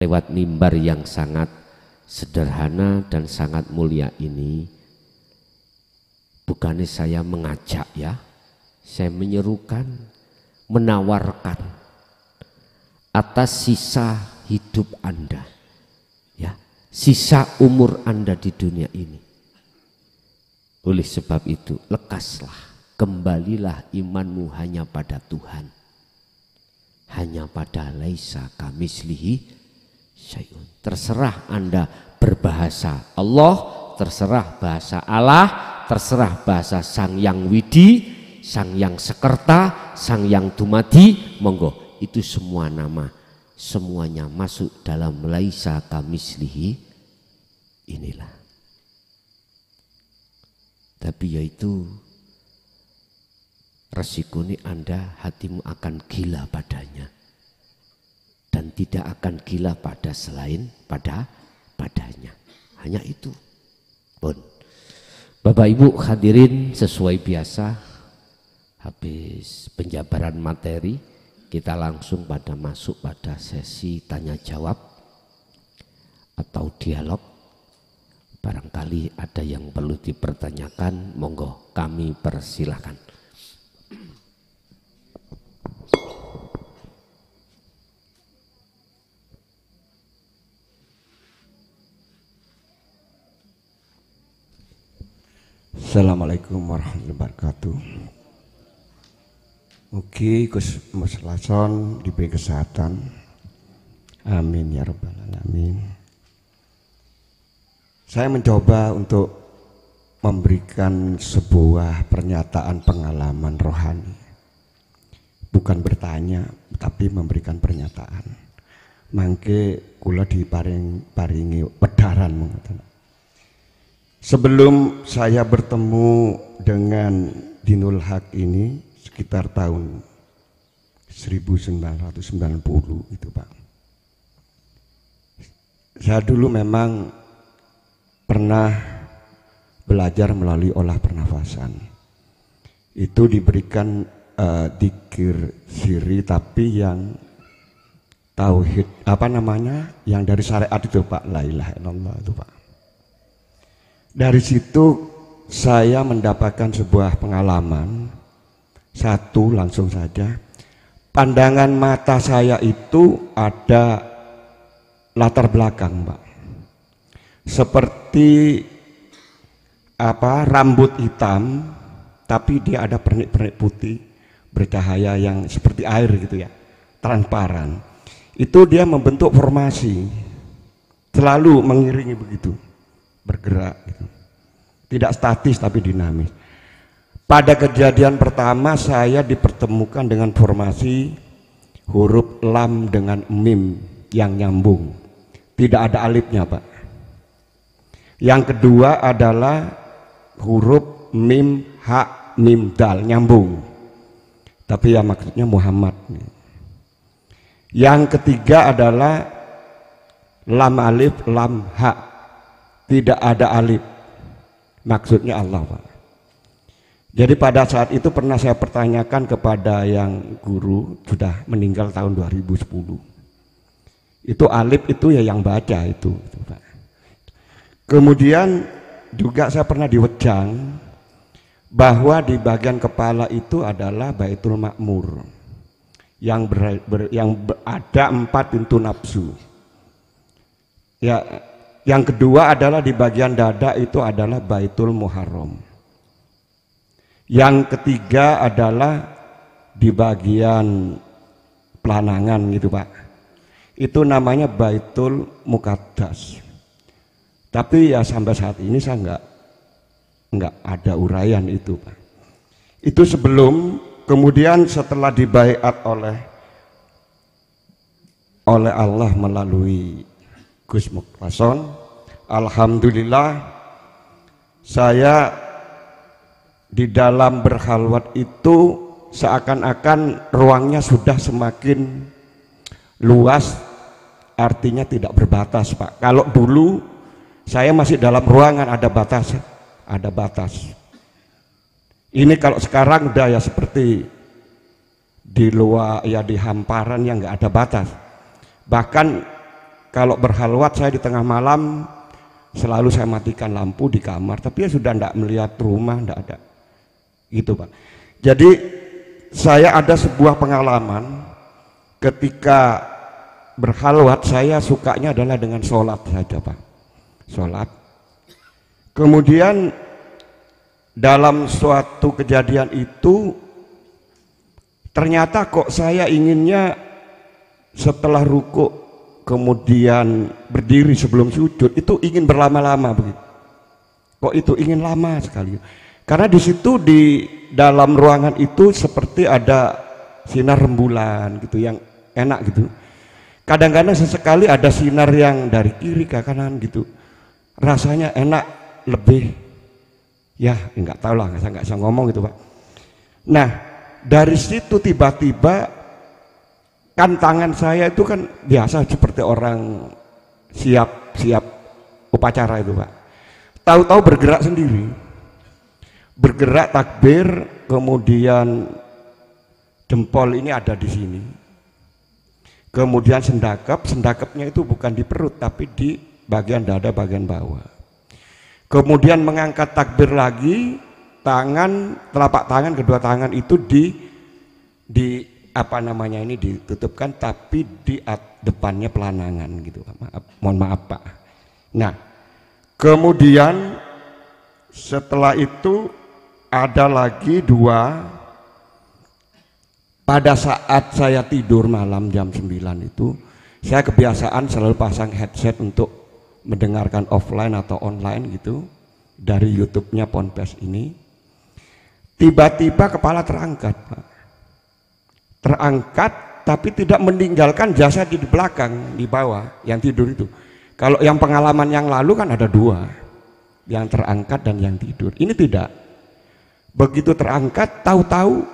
lewat mimbar yang sangat sederhana dan sangat mulia ini, bukannya saya mengajak ya, saya menyerukan, menawarkan atas sisa hidup Anda, ya, sisa umur Anda di dunia ini. Oleh sebab itu, lekaslah, kembalilah imanmu hanya pada Tuhan, hanya pada laisa kamislihi syai'un. Terserah Anda berbahasa Allah, terserah bahasa Allah, terserah bahasa Sang Yang Widi, Sang Yang Sekerta, Sang Yang Dumadi, monggo, itu semua nama, semuanya masuk dalam laisa kamislihi inilah. Tapi yaitu resikonya Anda hatimu akan gila padanya dan tidak akan gila pada selain padanya. Hanya itu. Bon. Bapak Ibu hadirin, sesuai biasa habis penjabaran materi kita langsung masuk pada sesi tanya jawab atau dialog. Barangkali ada yang perlu dipertanyakan, monggo kami persilahkan. Assalamualaikum warahmatullahi wabarakatuh. Mugi Gus Muslason diberi kesehatan. Amin ya rabbal alamin. Saya mencoba untuk memberikan sebuah pernyataan pengalaman rohani. Bukan bertanya, tapi memberikan pernyataan. Mangke kula diparingi pedaran mengatakan. Sebelum saya bertemu dengan Dinul Haq ini sekitar tahun 1990 itu Pak. Saya dulu memang pernah belajar melalui olah pernafasan. Itu diberikan dzikir siri tapi yang tauhid yang dari syariat itu Pak, la ilaha illallah itu Pak. Dari situ saya mendapatkan sebuah pengalaman. Satu, langsung saja, pandangan mata saya itu ada latar belakang Pak, seperti rambut hitam tapi dia ada pernik-pernik putih bercahaya yang seperti air gitu ya, transparan. Itu dia membentuk formasi, selalu mengiringi begitu, bergerak gitu. Tidak statis tapi dinamis. Pada kejadian pertama saya dipertemukan dengan formasi huruf lam dengan mim yang nyambung, tidak ada alifnya Pak. Yang kedua adalah huruf mim ha mim dal nyambung, tapi ya maksudnya Muhammad. Yang ketiga adalah lam alif lam ha, tidak ada alif, maksudnya Allah Pak. Jadi pada saat itu pernah saya pertanyakan kepada yang guru sudah meninggal tahun 2010. Itu alif itu ya yang baca itu Pak. Kemudian juga saya pernah diwejang bahwa di bagian kepala itu adalah Baitul Makmur yang ada 4 pintu nafsu. Ya, yang kedua adalah di bagian dada itu adalah Baitul Muharram. Yang ketiga adalah di bagian pelanangan gitu Pak. Itu namanya Baitul Muqaddas. Tapi ya sampai saat ini saya enggak ada uraian itu Pak. Itu sebelum, kemudian setelah dibaiat oleh Allah melalui Gus Muslason, alhamdulillah saya di dalam berkhalwat itu seakan-akan ruangnya sudah semakin luas, artinya tidak berbatas Pak. Kalau dulu saya masih dalam ruangan ada batas. Ini kalau sekarang udah ya seperti di luar ya, di hamparan yang nggak ada batas. Bahkan kalau berhalwat saya di tengah malam selalu saya matikan lampu di kamar, tapi ya sudah tidak melihat rumah, tidak ada gitu Pak. Jadi saya ada sebuah pengalaman ketika berhalwat, saya sukanya adalah dengan sholat saja Pak, sholat. Kemudian dalam suatu kejadian itu ternyata kok saya inginnya setelah ruku kemudian berdiri sebelum sujud itu ingin berlama-lama begitu. Kok itu ingin lama sekali? Karena di situ di dalam ruangan itu seperti ada sinar rembulan gitu yang enak gitu. Kadang-kadang sesekali ada sinar yang dari kiri ke kanan gitu. Rasanya enak, lebih ya nggak tahu lah, nggak bisa ngomong gitu Pak. Nah dari situ tiba-tiba kan tangan saya itu kan biasa seperti orang siap upacara itu Pak. Tahu-tahu bergerak sendiri, bergerak takbir, kemudian jempol ini ada di sini, kemudian sendakapnya itu bukan di perut tapi di bagian dada bagian bawah. Kemudian mengangkat takbir lagi, telapak tangan kedua tangan itu di apa namanya ini ditutupkan, tapi di depannya pelanangan gitu. Mohon maaf Pak. Nah kemudian setelah itu ada lagi dua. Pada saat saya tidur malam jam 9 itu saya kebiasaan selalu pasang headset untuk mendengarkan offline atau online gitu dari YouTube-nya Ponpes ini. Tiba-tiba kepala terangkat Pak. Terangkat tapi tidak meninggalkan jasad di belakang, di bawah yang tidur itu. Kalau yang pengalaman yang lalu kan ada dua, yang terangkat dan yang tidur. Ini tidak. Begitu terangkat tahu-tahu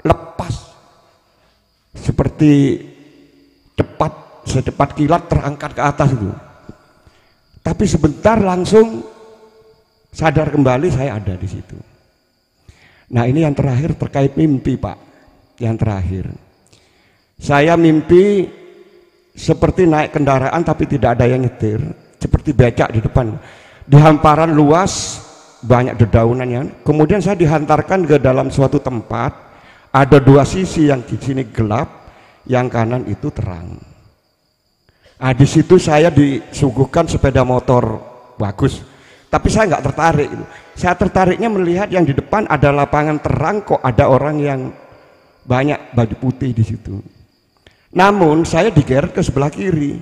lepas seperti secepat kilat terangkat ke atas itu. Tapi sebentar langsung sadar kembali saya ada di situ. Nah ini yang terakhir terkait mimpi Pak. Yang terakhir, saya mimpi seperti naik kendaraan tapi tidak ada yang nyetir, seperti becak di depan, di hamparan luas banyak dedaunan. Kemudian saya dihantarkan ke dalam suatu tempat, ada dua sisi, yang di sini gelap, yang kanan itu terang. Nah, di situ saya disuguhkan sepeda motor bagus, tapi saya nggak tertarik. Saya tertariknya melihat yang di depan ada lapangan terang, kok ada orang yang banyak baju putih di situ. Namun saya digeret ke sebelah kiri.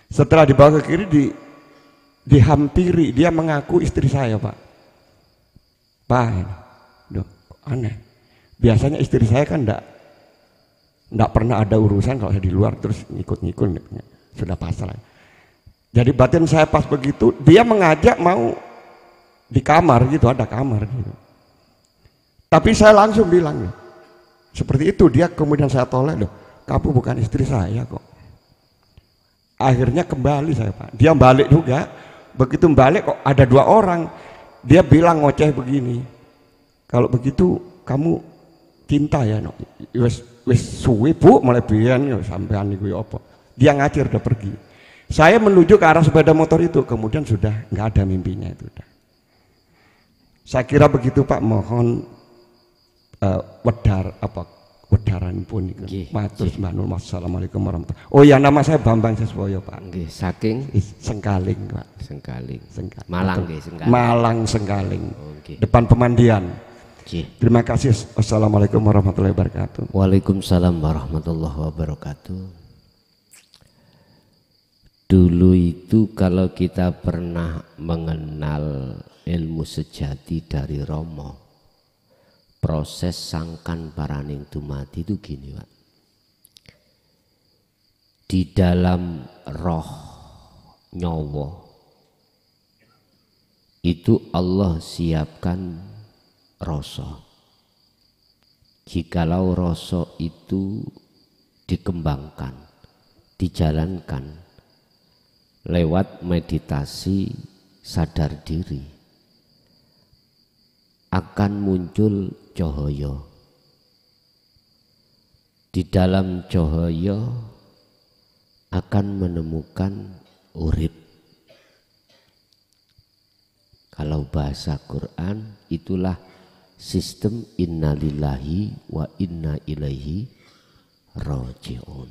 Setelah dibawa ke kiri dihampiri, dia mengaku istri saya Pak. Pak, dok, aneh. Biasanya istri saya kan enggak pernah ada urusan kalau saya di luar terus ngikut-ngikut, sudah pasrah. Jadi batin saya pas begitu, dia mengajak mau di kamar gitu, ada kamar gitu. Tapi saya langsung bilang seperti itu, dia kemudian saya tolak, loh kamu bukan istri saya kok. Akhirnya kembali saya Pak, dia balik juga. Begitu balik kok ada dua orang, dia bilang ngoceh begini, kalau begitu kamu cinta ya, no? wis suwe Bu, mulai biyen sampean niku ya apa. Dia ngacir udah pergi. Saya menuju ke arah sepeda motor itu, kemudian sudah nggak ada mimpinya itu udah. Saya kira begitu Pak, mohon wedaran pun matur sembahun. Assalamualaikum warahmatullahi wabarakatuh. Oh ya, nama saya Bambang Seswoyo Pak. Nggih, saking Sengkaling Pak. Sengkaling. Malang nggih, Sengkaling. Malang Sengkaling. Oh, depan pemandian. Terima kasih. Assalamualaikum warahmatullahi wabarakatuh. Waalaikumsalam warahmatullahi wabarakatuh. Dulu itu kalau kita pernah mengenal ilmu sejati dari Romo, proses sangkan paraning dumadi itu gini Pak. Di dalam roh nyawa itu Allah siapkan rasa. Jikalau rasa itu dikembangkan, dijalankan lewat meditasi sadar diri, akan muncul cahaya. Di dalam cahaya akan menemukan urip. Kalau bahasa Quran itulah sistem innalillahi wa inna ilaihi raji'un.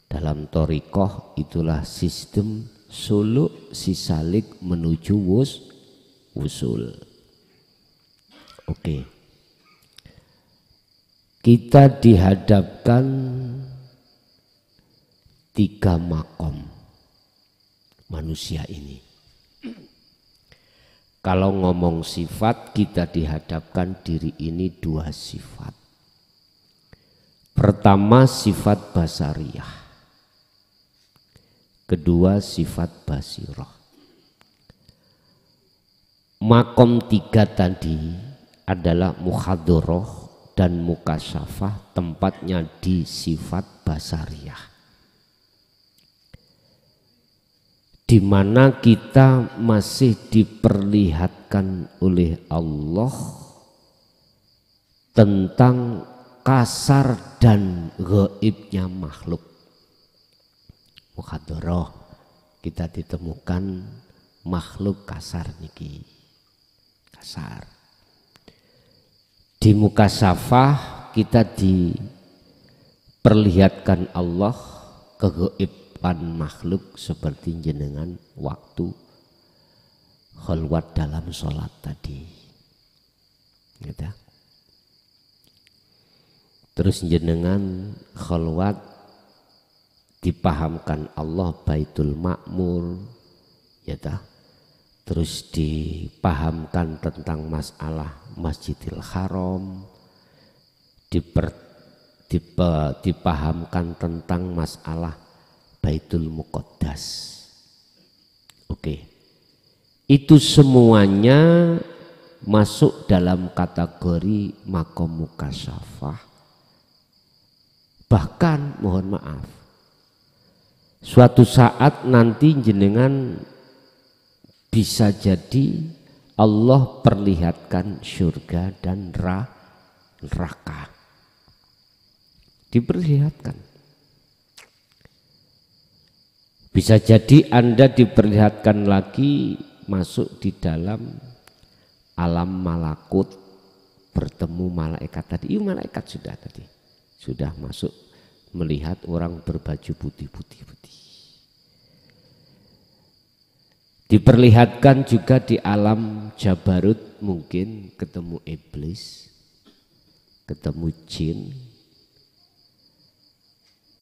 Dalam thariqah itulah sistem suluk sisalik menuju wusul. Oke. Kita dihadapkan 3 makom manusia ini. Kalau ngomong sifat, kita dihadapkan diri ini 2 sifat. Pertama sifat basariyah, kedua sifat basirah. Makom 3 tadi adalah muhadharah dan mukasyafah, tempatnya di sifat basariyah, di mana kita masih diperlihatkan oleh Allah tentang kasar dan gaibnya makhluk. Muhadharah kita ditemukan makhluk kasar niki, kasar. Di mukasyafah kita diperlihatkan Allah kegaib makhluk seperti jenengan waktu khalwat dalam sholat tadi, gitu. Terus jenengan khalwat dipahamkan Allah Baitul Ma'mur, gitu. Terus dipahamkan tentang masalah Masjidil Haram, dipahamkan tentang masalah Baitul Muqaddas. Oke. Itu semuanya masuk dalam kategori makom mukasyafah. Bahkan mohon maaf, suatu saat nanti jenengan bisa jadi Allah perlihatkan surga dan neraka. Diperlihatkan. Bisa jadi Anda diperlihatkan lagi masuk di dalam alam malakut, bertemu malaikat tadi. Iya, malaikat sudah tadi. Sudah masuk melihat orang berbaju putih-putih. Diperlihatkan juga di alam Jabarut, mungkin ketemu iblis, ketemu jin,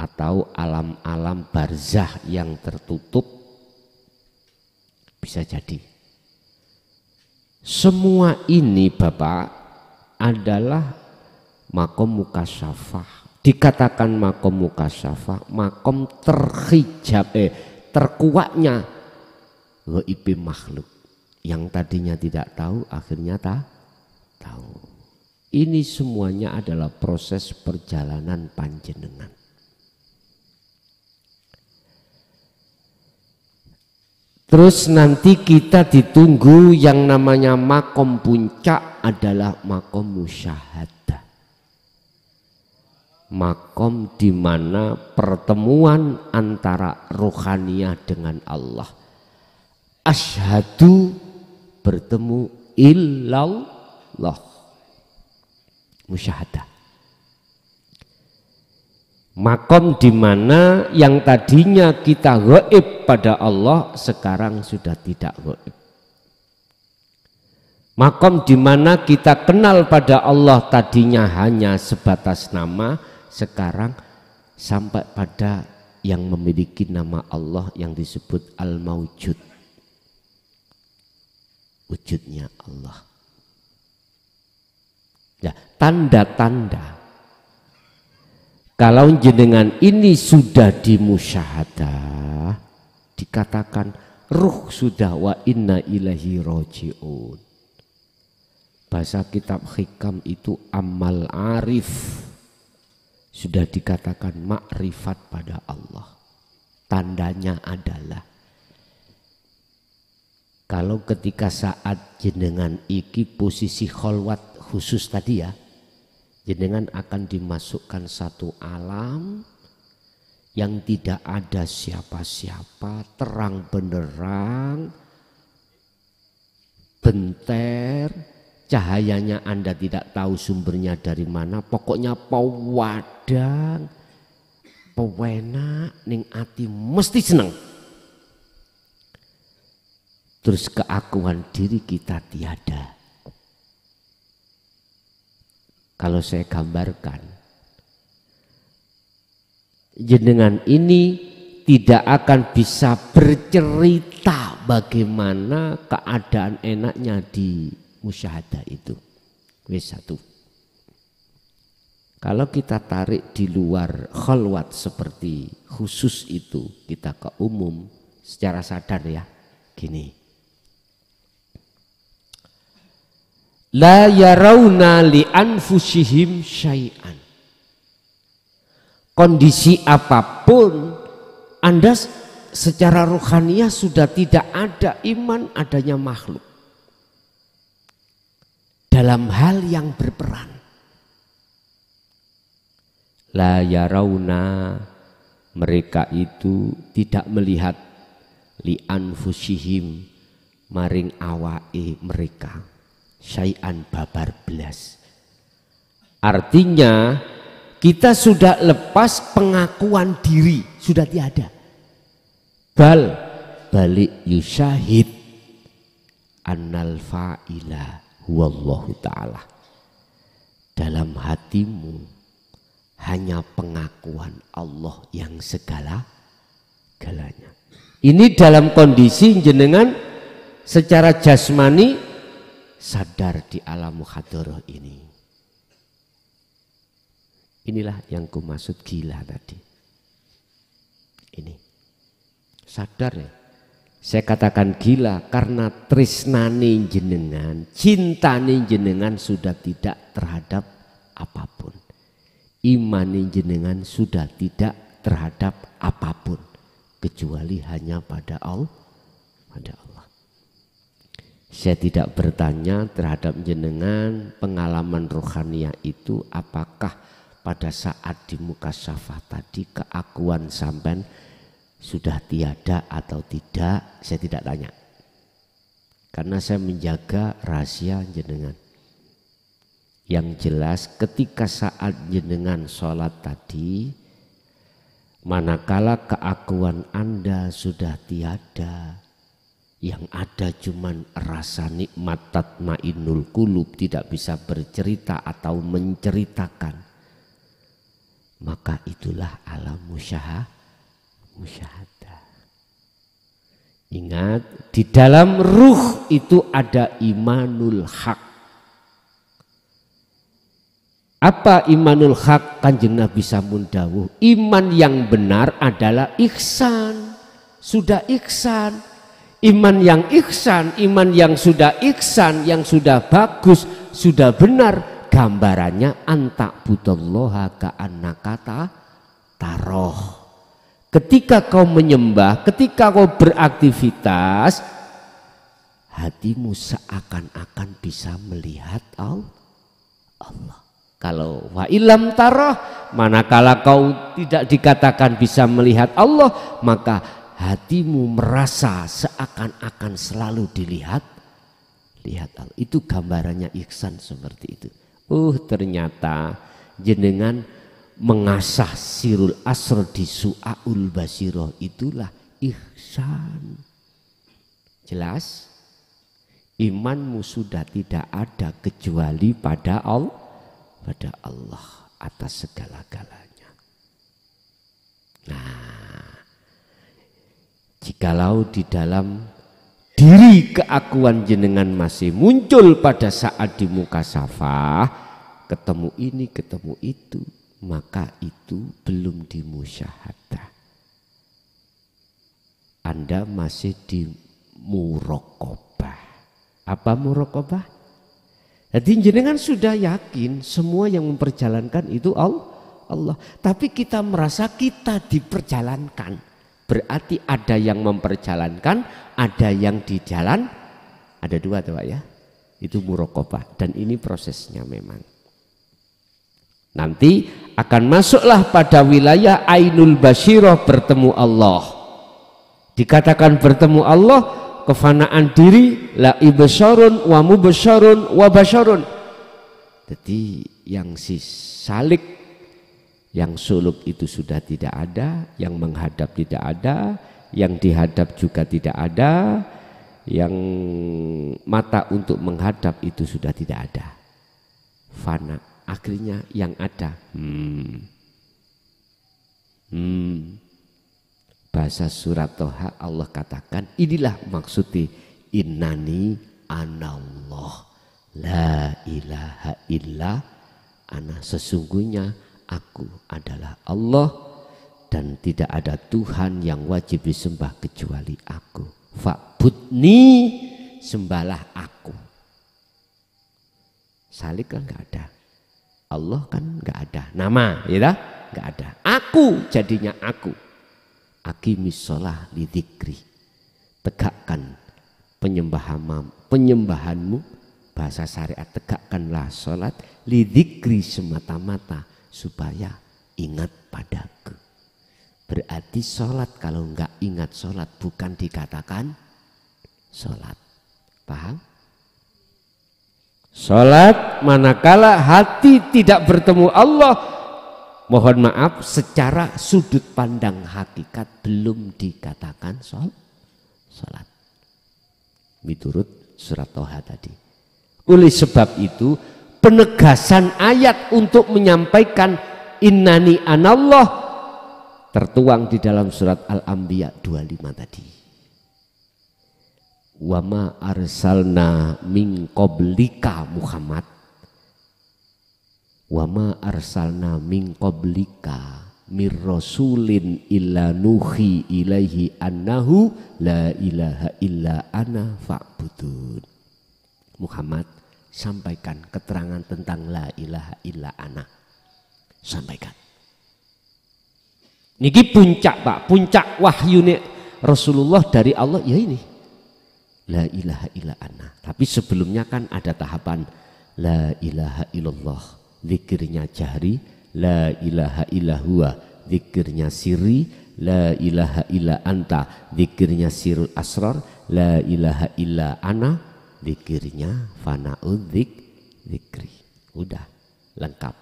atau alam-alam barzah yang tertutup, bisa jadi. Semua ini Bapak adalah makom mukasyafah. Dikatakan makom mukasyafah, makom terhijab, terkuatnya gaib makhluk. Yang tadinya tidak tahu, akhirnya tahu. Ini semuanya adalah proses perjalanan panjenengan. Terus nanti kita ditunggu yang namanya makom puncak adalah makom musyahadah. Makom di mana pertemuan antara rohaniyah dengan Allah. Asyhadu bertemu illallah. Musyahadah. Makom di mana yang tadinya kita gaib pada Allah sekarang sudah tidak gaib. Makom di mana kita kenal pada Allah tadinya hanya sebatas nama, sekarang sampai pada yang memiliki nama Allah yang disebut Al-Mawjud. Wujudnya Allah. Ya, tanda-tanda. Kalau jenengan ini sudah dimusyahadah, dikatakan ruh sudah wa inna ilaihi raji'un. Bahasa kitab hikam itu amal arif. Sudah dikatakan makrifat pada Allah. Tandanya adalah kalau ketika saat jenengan iki posisi kholwat khusus tadi ya, jenengan akan dimasukkan satu alam yang tidak ada siapa-siapa, terang benderang, benter, cahayanya Anda tidak tahu sumbernya dari mana, pokoknya pewadang, pewenak, ning ati mesti seneng. Terus keakuan diri kita tiada. Kalau saya gambarkan, jenengan ini tidak akan bisa bercerita bagaimana keadaan enaknya di musyahadah itu. Wis satu. Kalau kita tarik di luar khalwat seperti khusus itu, kita ke umum secara sadar ya, gini. La yarawna li anfusihim syai'an. Kondisi apapun Anda secara rohaniah sudah tidak ada iman adanya makhluk dalam hal yang berperan. La yarawna, mereka itu tidak melihat li anfusihim maring awake mereka syai'an babar belas. Artinya kita sudah lepas pengakuan diri, sudah tiada. Balik yusyahid annal fa'ila huwallahu ta'ala. Dalam hatimu hanya pengakuan Allah yang segala-galanya. Ini dalam kondisi jenengan secara jasmani sadar di alam muhadharah ini. Inilah yang kumaksud gila tadi. Ini sadar ya. Saya katakan gila karena tresnane jenengan, cintane jenengan sudah tidak terhadap apapun. Imane jenengan sudah tidak terhadap apapun kecuali hanya pada Allah. Saya tidak bertanya terhadap jenengan pengalaman rohaniah itu apakah pada saat di mukasyafah tadi keakuan sampean sudah tiada atau tidak, saya tidak tanya. Karena saya menjaga rahasia jenengan. Yang jelas ketika saat jenengan sholat tadi, manakala keakuan Anda sudah tiada, yang ada cuman rasa nikmat tatmainnul qulub, tidak bisa bercerita atau menceritakan, maka itulah alam musyahadah. Ingat, di dalam ruh itu ada imanul haq. Apa imanul haq? Kanjeng Nabi sampun dawuh, iman yang benar adalah ihsan. Sudah ihsan. Iman yang ihsan, iman yang sudah ihsan, yang sudah bagus, sudah benar, gambarannya antak budallaha ka'annaka taroh. Ketika kau menyembah, ketika kau beraktivitas, hatimu seakan-akan bisa melihat Allah. Kalau wa ilam taroh, manakala kau tidak dikatakan bisa melihat Allah, maka hatimu merasa seakan-akan selalu dilihat Allah. Itu gambarannya ihsan seperti itu. Ternyata jenengan mengasah sirul asr di su'aul basiroh, itulah ihsan. Jelas? Imanmu sudah tidak ada kecuali pada Allah atas segala-galanya. Nah, jikalau di dalam diri keakuan jenengan masih muncul pada saat di muka syafah, ketemu ini ketemu itu, maka itu belum di musyahadah. Anda masih di muraqabah. Apa muraqabah? Jadi jenengan sudah yakin semua yang memperjalankan itu Allah. Tapi kita merasa kita diperjalankan. Berarti ada yang memperjalankan, ada yang di jalan. Ada dua tuh Pak ya. Itu muraqabah dan ini prosesnya memang. Nanti akan masuklah pada wilayah ainul basyirah, bertemu Allah. Dikatakan bertemu Allah, kefanaan diri, la ibsyarun wa mubsyarun wa basyarun. Jadi yang si salik, yang suluk itu sudah tidak ada, yang menghadap tidak ada, yang dihadap juga tidak ada, yang mata untuk menghadap itu sudah tidak ada. Fana, akhirnya yang ada bahasa surat Toha Allah katakan, inilah maksudnya innani anallah la ilaha illa ana, sesungguhnya aku adalah Allah dan tidak ada Tuhan yang wajib disembah kecuali aku. Fa'budni, sembahlah aku. Salik kan nggak ada, Allah kan nggak ada nama, ya nggak ada. Aku jadinya aku. Aqimis sholah lidzikri, tegakkan penyembahanmu, bahasa syariat tegakkanlah sholat lidzikri, semata-mata supaya ingat padaku. Berarti sholat kalau enggak ingat sholat bukan dikatakan sholat. Paham? Sholat manakala hati tidak bertemu Allah, mohon maaf, secara sudut pandang hakikat belum dikatakan sholat. Menurut surat Toha tadi. Oleh sebab itu penegasan ayat untuk menyampaikan innani anallah tertuang di dalam surat Al-Anbiya 25 tadi. Wa ma arsalna min qablika Muhammad, wa ma arsalna min qablika mir rasulin illa nuhi ilaihi annahu la ilaha illa ana fa'budun. Muhammad, sampaikan keterangan tentang la ilaha illa ana. Sampaikan. Niki puncak Pak, puncak wahyu Rasulullah dari Allah ya ini. La ilaha illa ana. Tapi sebelumnya kan ada tahapan la ilaha illallah, zikirnya jahri, la ilaha illa huwa, zikirnya sirri, la ilaha illa anta, zikirnya sirul asrar, la ilaha illa ana, zikirnya fana'ud zikri. Udah lengkap.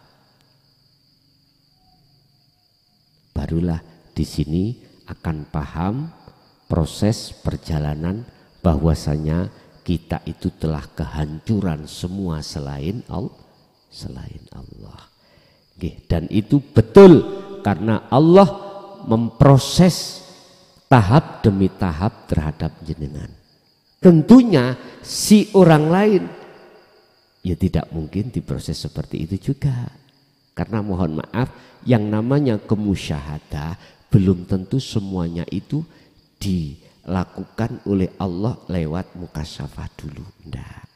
Barulah di sini akan paham proses perjalanan bahwasanya kita itu telah kehancuran semua selain Allah. Dan itu betul karena Allah memproses tahap demi tahap terhadap jenengan. Tentunya si orang lain ya tidak mungkin diproses seperti itu juga. Karena mohon maaf, yang namanya kemusyahadah belum tentu semuanya itu dilakukan oleh Allah lewat mukasyafah dulu. Enggak.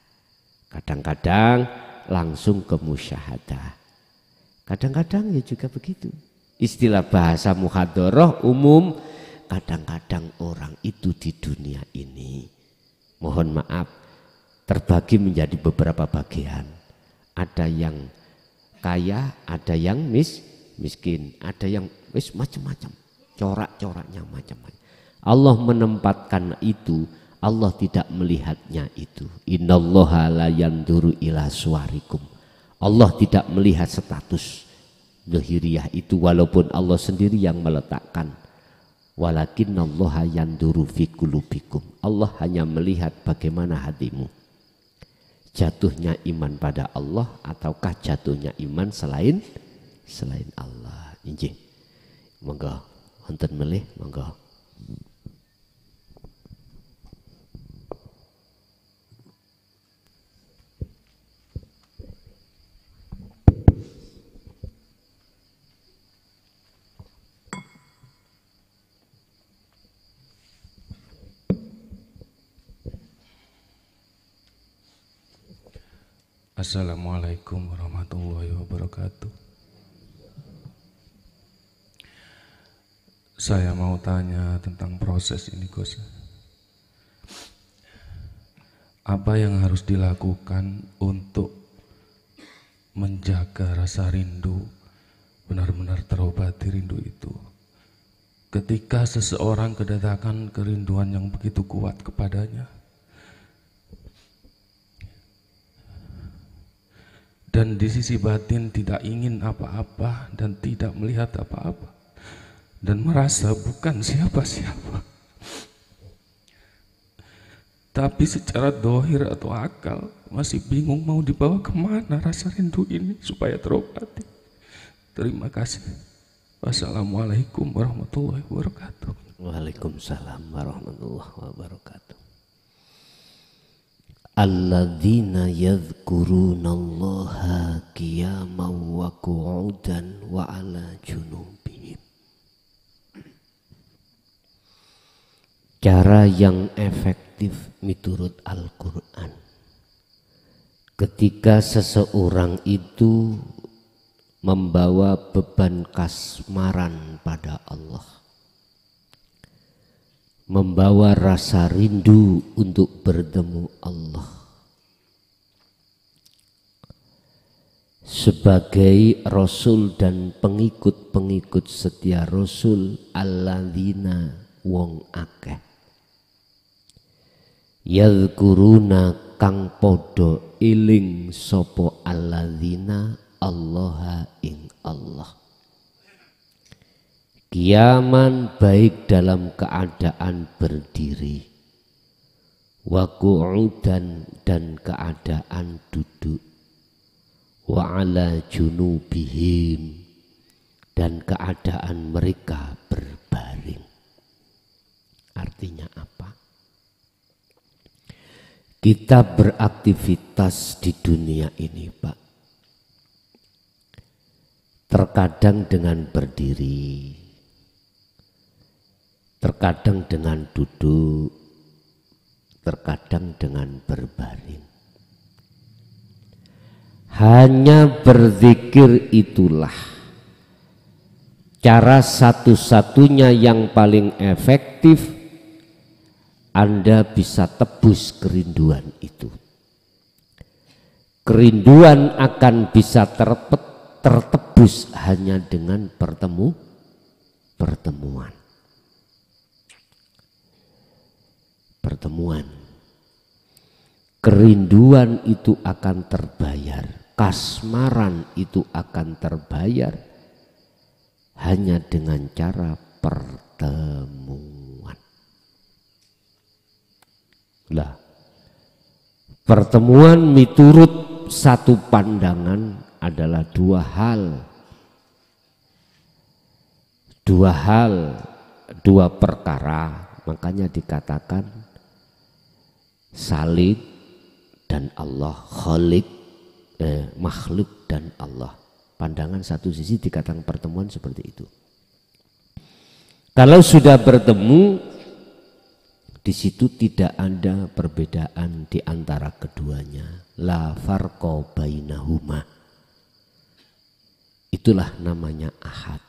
Kadang-kadang langsung kemusyahadah. Kadang-kadang ya juga begitu. Istilah bahasa muhadharah umum, kadang-kadang orang itu di dunia ini, mohon maaf, terbagi menjadi beberapa bagian. Ada yang kaya, ada yang miskin, ada yang macam-macam, corak-coraknya macam-macam. Allah menempatkan itu, Allah tidak melihatnya itu. Innallaha la yanduru ila suwarikum. Allah tidak melihat status zahiriyah itu, walaupun Allah sendiri yang meletakkan. Walakinnallaha yanduru fi qulubikum. Allah hanya melihat bagaimana hatimu. Jatuhnya iman pada Allah ataukah jatuhnya iman selain Allah. Injih. Monggo wonten melih, monggo. Assalamualaikum warahmatullahi wabarakatuh. Saya mau tanya tentang proses ini, Gus. Apa yang harus dilakukan untuk menjaga rasa rindu, benar-benar terobati rindu itu. Ketika seseorang kedatangan kerinduan yang begitu kuat kepadanya, dan di sisi batin tidak ingin apa-apa dan tidak melihat apa-apa, dan merasa bukan siapa-siapa, tapi secara dohir atau akal masih bingung mau dibawa kemana rasa rindu ini supaya terobati. Terima kasih. Wassalamualaikum warahmatullahi wabarakatuh. Waalaikumsalam warahmatullahi wabarakatuh. Alladzina yadhkurunallaha qiyaman wa qu'udan wa ala junubihim. Cara yang efektif miturut Al-Quran ketika seseorang itu membawa beban kasmaran pada Allah, membawa rasa rindu untuk bertemu Allah, sebagai Rasul dan pengikut-pengikut setia Rasul, alladzina wong akeh yadhkuruna kang podo iling sopo alladzina Allah ing Allah, qiyaman baik dalam keadaan berdiri, wa qu'udan dan keadaan duduk, wa ala junubihim dan keadaan mereka berbaring. Artinya apa? Kita beraktivitas di dunia ini, Pak, terkadang dengan berdiri, terkadang dengan duduk, terkadang dengan berbaring. Hanya berzikir itulah cara satu-satunya yang paling efektif Anda bisa tebus kerinduan itu. Kerinduan akan bisa tertebus hanya dengan pertemuan. Kerinduan itu akan terbayar, kasmaran itu akan terbayar hanya dengan cara pertemuan. Lah, pertemuan miturut satu pandangan adalah dua perkara, makanya dikatakan Salik dan Allah, Khalik, makhluk dan Allah. Pandangan satu sisi dikatakan pertemuan seperti itu. Kalau sudah bertemu, di situ tidak ada perbedaan di antara keduanya. La farqa bainahuma. Itulah namanya ahad.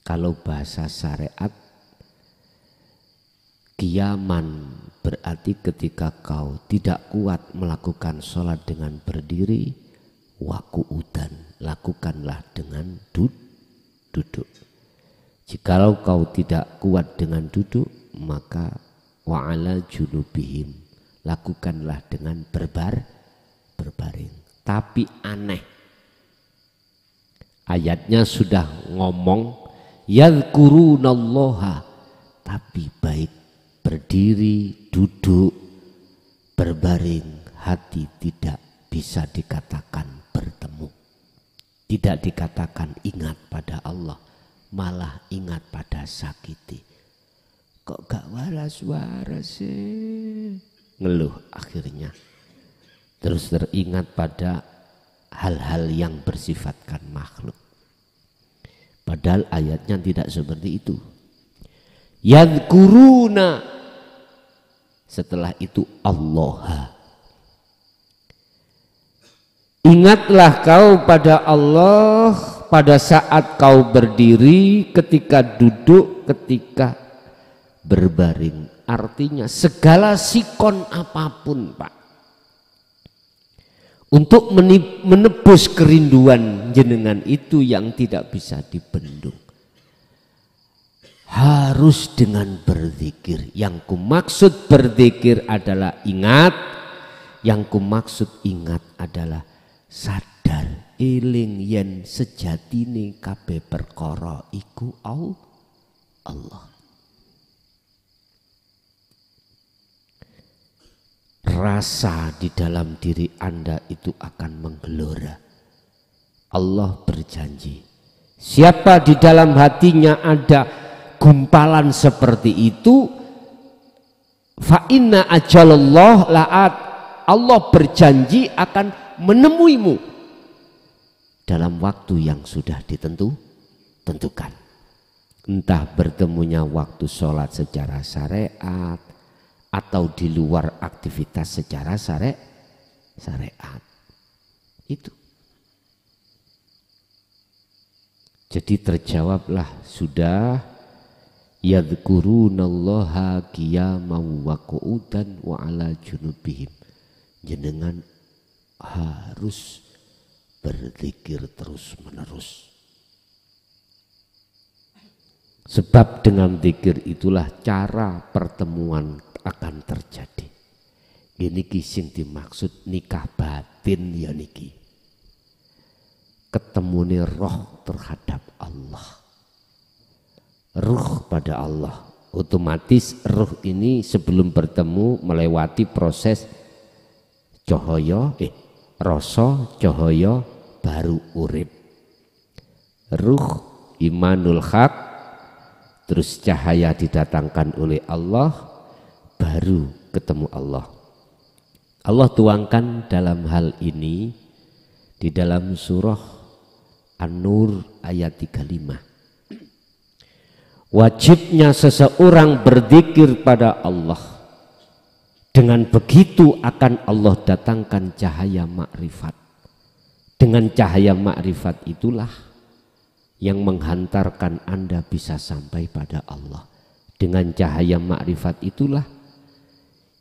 Kalau bahasa syariat, qiyaman berarti ketika kau tidak kuat melakukan sholat dengan berdiri, wa qu'udan, lakukanlah dengan duduk. Jikalau kau tidak kuat dengan duduk, maka wa ala junubihim, lakukanlah dengan berbaring. Tapi aneh, ayatnya sudah ngomong yadhkurunallaha, tapi baik berdiri, duduk, berbaring, hati tidak bisa dikatakan bertemu, tidak dikatakan ingat pada Allah, malah ingat pada sakiti. Kok gak waras-waras sih? Ngeluh akhirnya. Terus teringat pada hal-hal yang bersifatkan makhluk. Padahal ayatnya tidak seperti itu. Yadhkuruna, setelah itu Allah. Ingatlah kau pada Allah pada saat kau berdiri, ketika duduk, ketika berbaring. Artinya segala sikon apapun, Pak, untuk menebus kerinduan jenengan itu yang tidak bisa dibendung. Harus dengan berzikir. Yang kumaksud berzikir adalah ingat, yang kumaksud ingat adalah sadar eling yen sejatine kabeh perkara iku Allah. Rasa di dalam diri Anda itu akan menggelora. Allah berjanji, siapa di dalam hatinya ada gumpalan seperti itu, fa inna ajalallah la'at, Allah berjanji akan menemuimu dalam waktu yang sudah tentukan. Entah bertemunya waktu sholat secara syariat atau di luar aktivitas secara syariat. Itu. Jadi terjawablah sudah, yadhkurunallaha qiyaman wa qu'udan wa ala junubihim. Jenengan harus berzikir terus menerus. Sebab dengan zikir itulah cara pertemuan akan terjadi. Gini sing dimaksud nikah batin ya niki. Ketemune roh terhadap Allah. Ruh pada Allah. Otomatis ruh ini sebelum bertemu melewati proses rasa cahaya baru urip. Ruh imanul haq, terus cahaya didatangkan oleh Allah, baru ketemu Allah. Allah tuangkan dalam hal ini di dalam surah An-Nur ayat 35. Wajibnya seseorang berzikir pada Allah. Dengan begitu akan Allah datangkan cahaya makrifat. Dengan cahaya makrifat itulah yang menghantarkan Anda bisa sampai pada Allah. Dengan cahaya makrifat itulah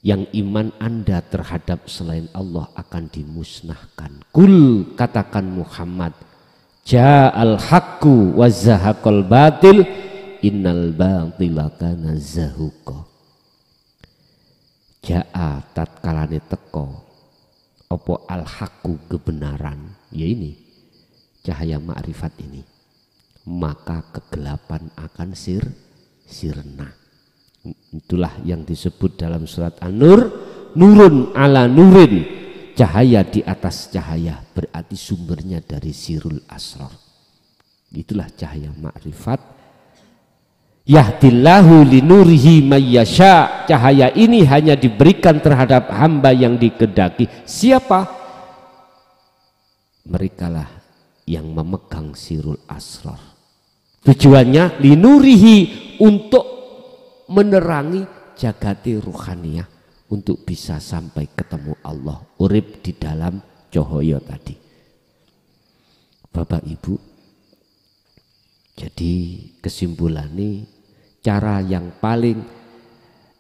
yang iman Anda terhadap selain Allah akan dimusnahkan. Kul, katakan Muhammad, ja'al haqqu wa zahaqal batil innal batila kana zahuqa. Ja'a tatkalane teko opo al haqqu kebenaran, ya ini cahaya makrifat ini, maka kegelapan akan sirna. Itulah yang disebut dalam surat An-Nur, nurun ala nurin, cahaya di atas cahaya, berarti sumbernya dari sirul asrar. Itulah cahaya makrifat. Yahdillahu linurihi mayyasha, cahaya ini hanya diberikan terhadap hamba yang dikehendaki. Siapa? Merekalah yang memegang sirul asrar. Tujuannya linurihi, untuk menerangi jagati ruhaniyah, untuk bisa sampai ketemu Allah, urip di dalam cahaya tadi. Bapak Ibu, jadi kesimpulannya, cara yang paling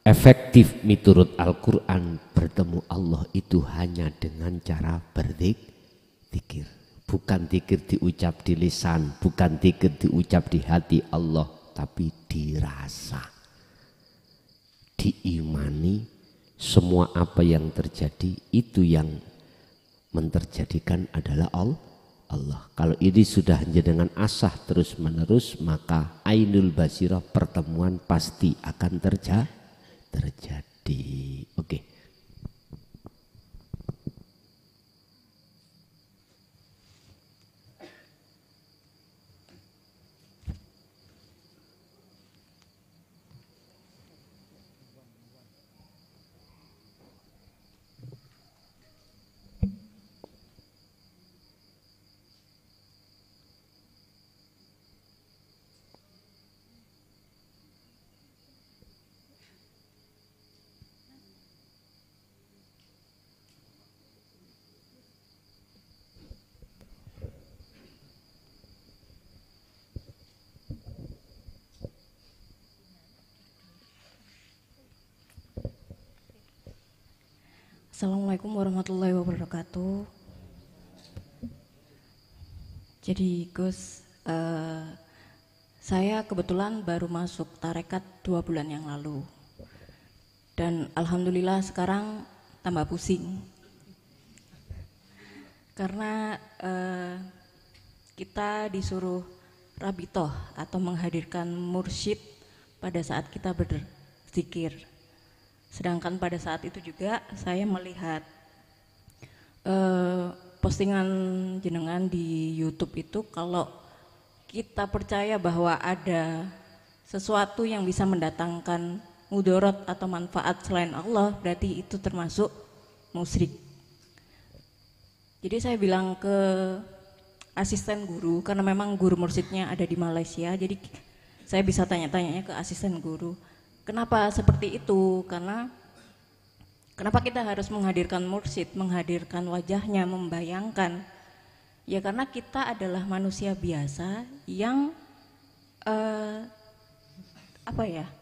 efektif miturut Al-Quran bertemu Allah itu hanya dengan cara berzikir. Bukan zikir diucap di lisan, bukan zikir diucap di hati Allah, tapi dirasa, diimani. Semua apa yang terjadi itu yang menterjadikan adalah Allah. Kalau ini sudah dengan asah terus menerus, maka ainul basirah, pertemuan pasti akan terjadi. Oke. Assalamualaikum warahmatullahi wabarakatuh. Jadi Gus, saya kebetulan baru masuk tarekat 2 bulan yang lalu. Dan alhamdulillah sekarang tambah pusing. Karena kita disuruh rabitoh atau menghadirkan mursyid pada saat kita berzikir. Sedangkan pada saat itu juga saya melihat postingan jenengan di YouTube itu, kalau kita percaya bahwa ada sesuatu yang bisa mendatangkan mudorot atau manfaat selain Allah, berarti itu termasuk musyrik. Jadi saya bilang ke asisten guru, karena memang guru mursyidnya ada di Malaysia, jadi saya bisa tanya-tanyanya ke asisten guru, kenapa seperti itu? Karena kenapa kita harus menghadirkan mursyid, menghadirkan wajahnya, membayangkan? Ya karena kita adalah manusia biasa yang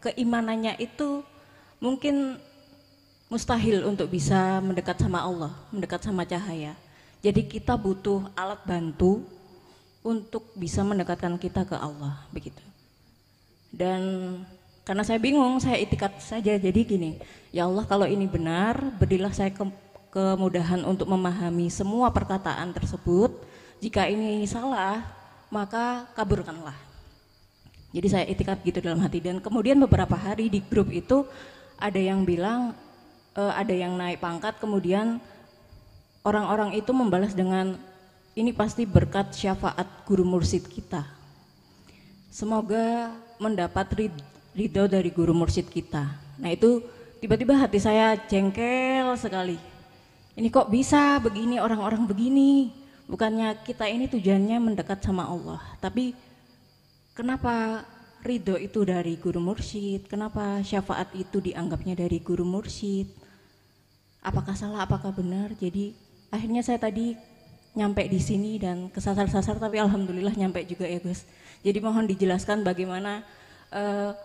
keimanannya itu mungkin mustahil untuk bisa mendekat sama Allah, mendekat sama cahaya. Jadi kita butuh alat bantu untuk bisa mendekatkan kita ke Allah, begitu. Dan karena saya bingung, saya itikat saja. Jadi gini, ya Allah, kalau ini benar, berilah saya kemudahan untuk memahami semua perkataan tersebut. Jika ini salah, maka kaburkanlah. Jadi saya itikat gitu dalam hati. Dan kemudian beberapa hari di grup itu ada yang bilang, ada yang naik pangkat, kemudian orang-orang itu membalas dengan, ini pasti berkat syafaat guru mursyid kita. Semoga mendapat ridho dari guru mursyid kita. Nah itu tiba-tiba hati saya jengkel sekali. Ini kok bisa begini, orang-orang begini? Bukannya kita ini tujuannya mendekat sama Allah, tapi kenapa ridho itu dari guru mursyid? Kenapa syafaat itu dianggapnya dari guru mursyid? Apakah salah, apakah benar? Jadi akhirnya saya tadi nyampe di sini dan kesasar-sasar, tapi alhamdulillah nyampe juga ya Gus. Jadi mohon dijelaskan bagaimana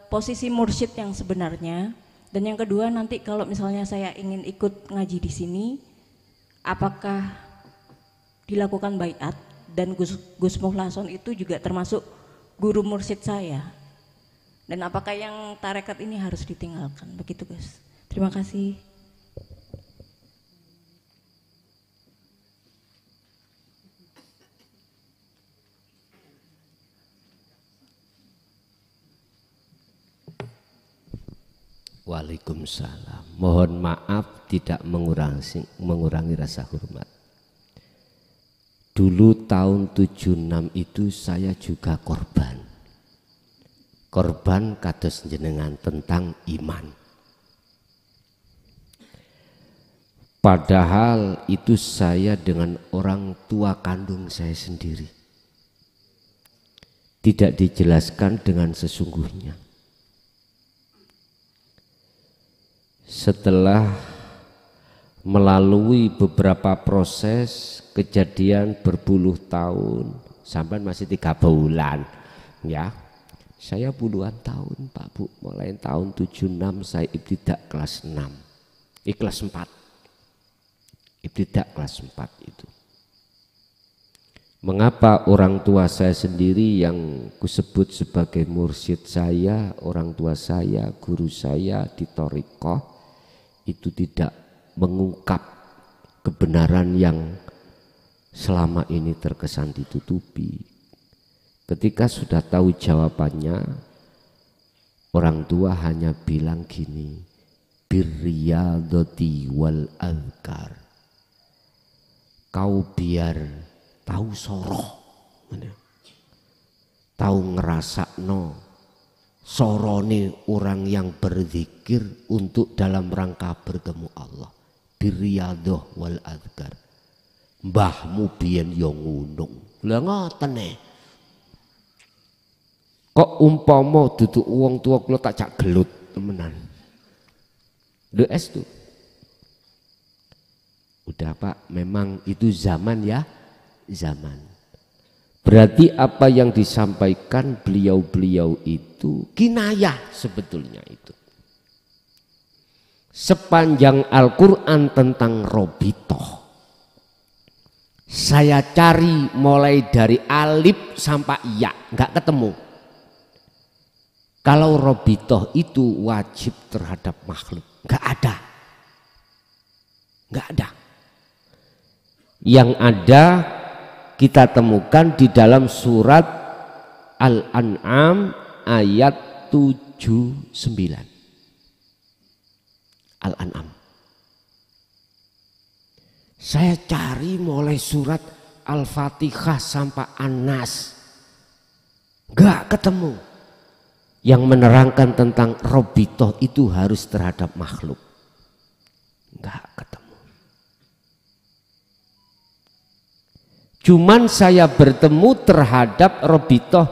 posisi mursyid yang sebenarnya. Dan yang kedua, nanti kalau misalnya saya ingin ikut ngaji di sini, apakah dilakukan baiat? Dan Gus Muhlason itu juga termasuk guru mursyid saya. Dan apakah yang tarekat ini harus ditinggalkan? Begitu Gus. Terima kasih. Waalaikumsalam. Mohon maaf tidak mengurangi rasa hormat. Dulu tahun 76 itu saya juga korban. Korban kados jenengan tentang iman. Padahal itu saya dengan orang tua kandung saya sendiri. Tidak dijelaskan dengan sesungguhnya. Setelah melalui beberapa proses kejadian berpuluh tahun, sampai masih 3 bulan ya, saya puluhan tahun Pak Bu, mulai tahun 76 saya ibtidak kelas 6, kelas 4, ibtidak kelas 4 itu. Mengapa orang tua saya sendiri yang kusebut sebagai mursyid saya, orang tua saya, guru saya di thariqah itu tidak mengungkap kebenaran yang selama ini terkesan ditutupi. Ketika sudah tahu jawabannya, orang tua hanya bilang gini, birriyadati wal azkar. Kau biar tahu soroh, tahu ngerasakno sorone orang yang berzikir untuk dalam rangka bertemu Allah. Birriyadhah wal azkar. Mbahmu biyen yo ngunung. Lah ngoten e. Kok umpama duduk wong tua kula tak cak gelut temenan. DS tuh. Udah Pak, memang itu zaman ya, zaman. Berarti apa yang disampaikan beliau-beliau itu kinayah sebetulnya itu. Sepanjang Al-Quran tentang robitoh, Saya cari mulai dari alif sampai ya, nggak ketemu. Kalau robitoh itu wajib terhadap makhluk, nggak ada. Nggak ada. Yang ada kita temukan di dalam surat Al-An'am ayat 79. Al-An'am. Saya cari mulai surat Al-Fatihah sampai An-Nas, nggak ketemu yang menerangkan tentang robitoh itu harus terhadap makhluk, nggak ketemu. Cuman saya bertemu terhadap robitoh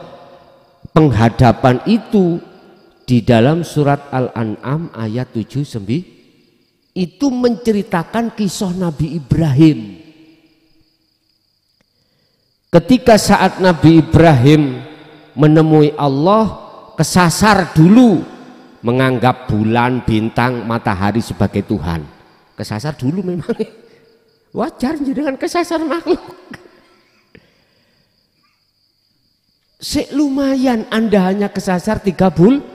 penghadapan itu di dalam surat Al-An'am ayat 79. Itu menceritakan kisah Nabi Ibrahim. Ketika saat Nabi Ibrahim menemui Allah, kesasar dulu menganggap bulan, bintang, matahari sebagai Tuhan. Kesasar dulu memang. Wajar dengan kesasar makhluk. Lumayan Anda hanya kesasar 3 bulan.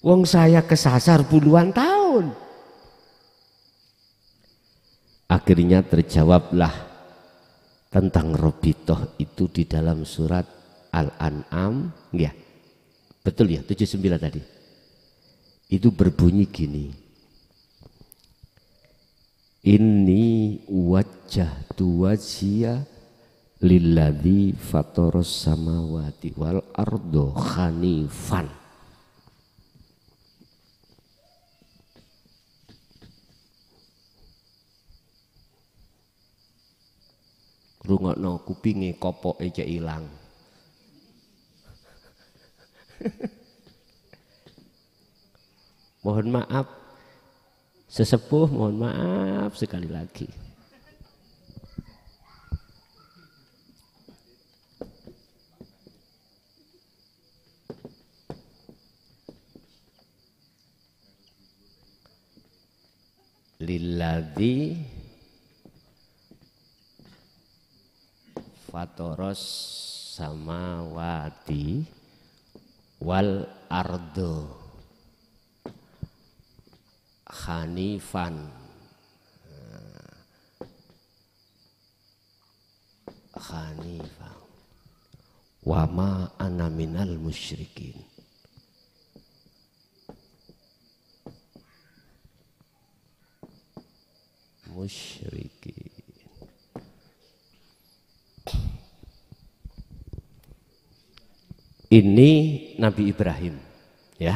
Wong saya kesasar puluhan tahun. Akhirnya terjawablah tentang robitoh itu di dalam surat Al-An'am, ya betul ya 79 tadi. Itu berbunyi gini. Inni wajjahtu wajhiya lilladzi fataras samawati wal ardo hanifan. Rungokno kupinge kopoke cek ilang. Mohon maaf sesepuh, mohon maaf sekali lagi. Lilladzi fatoros samawati wal ardo hanifan wama ana minal musyrikin. Ini Nabi Ibrahim, ya.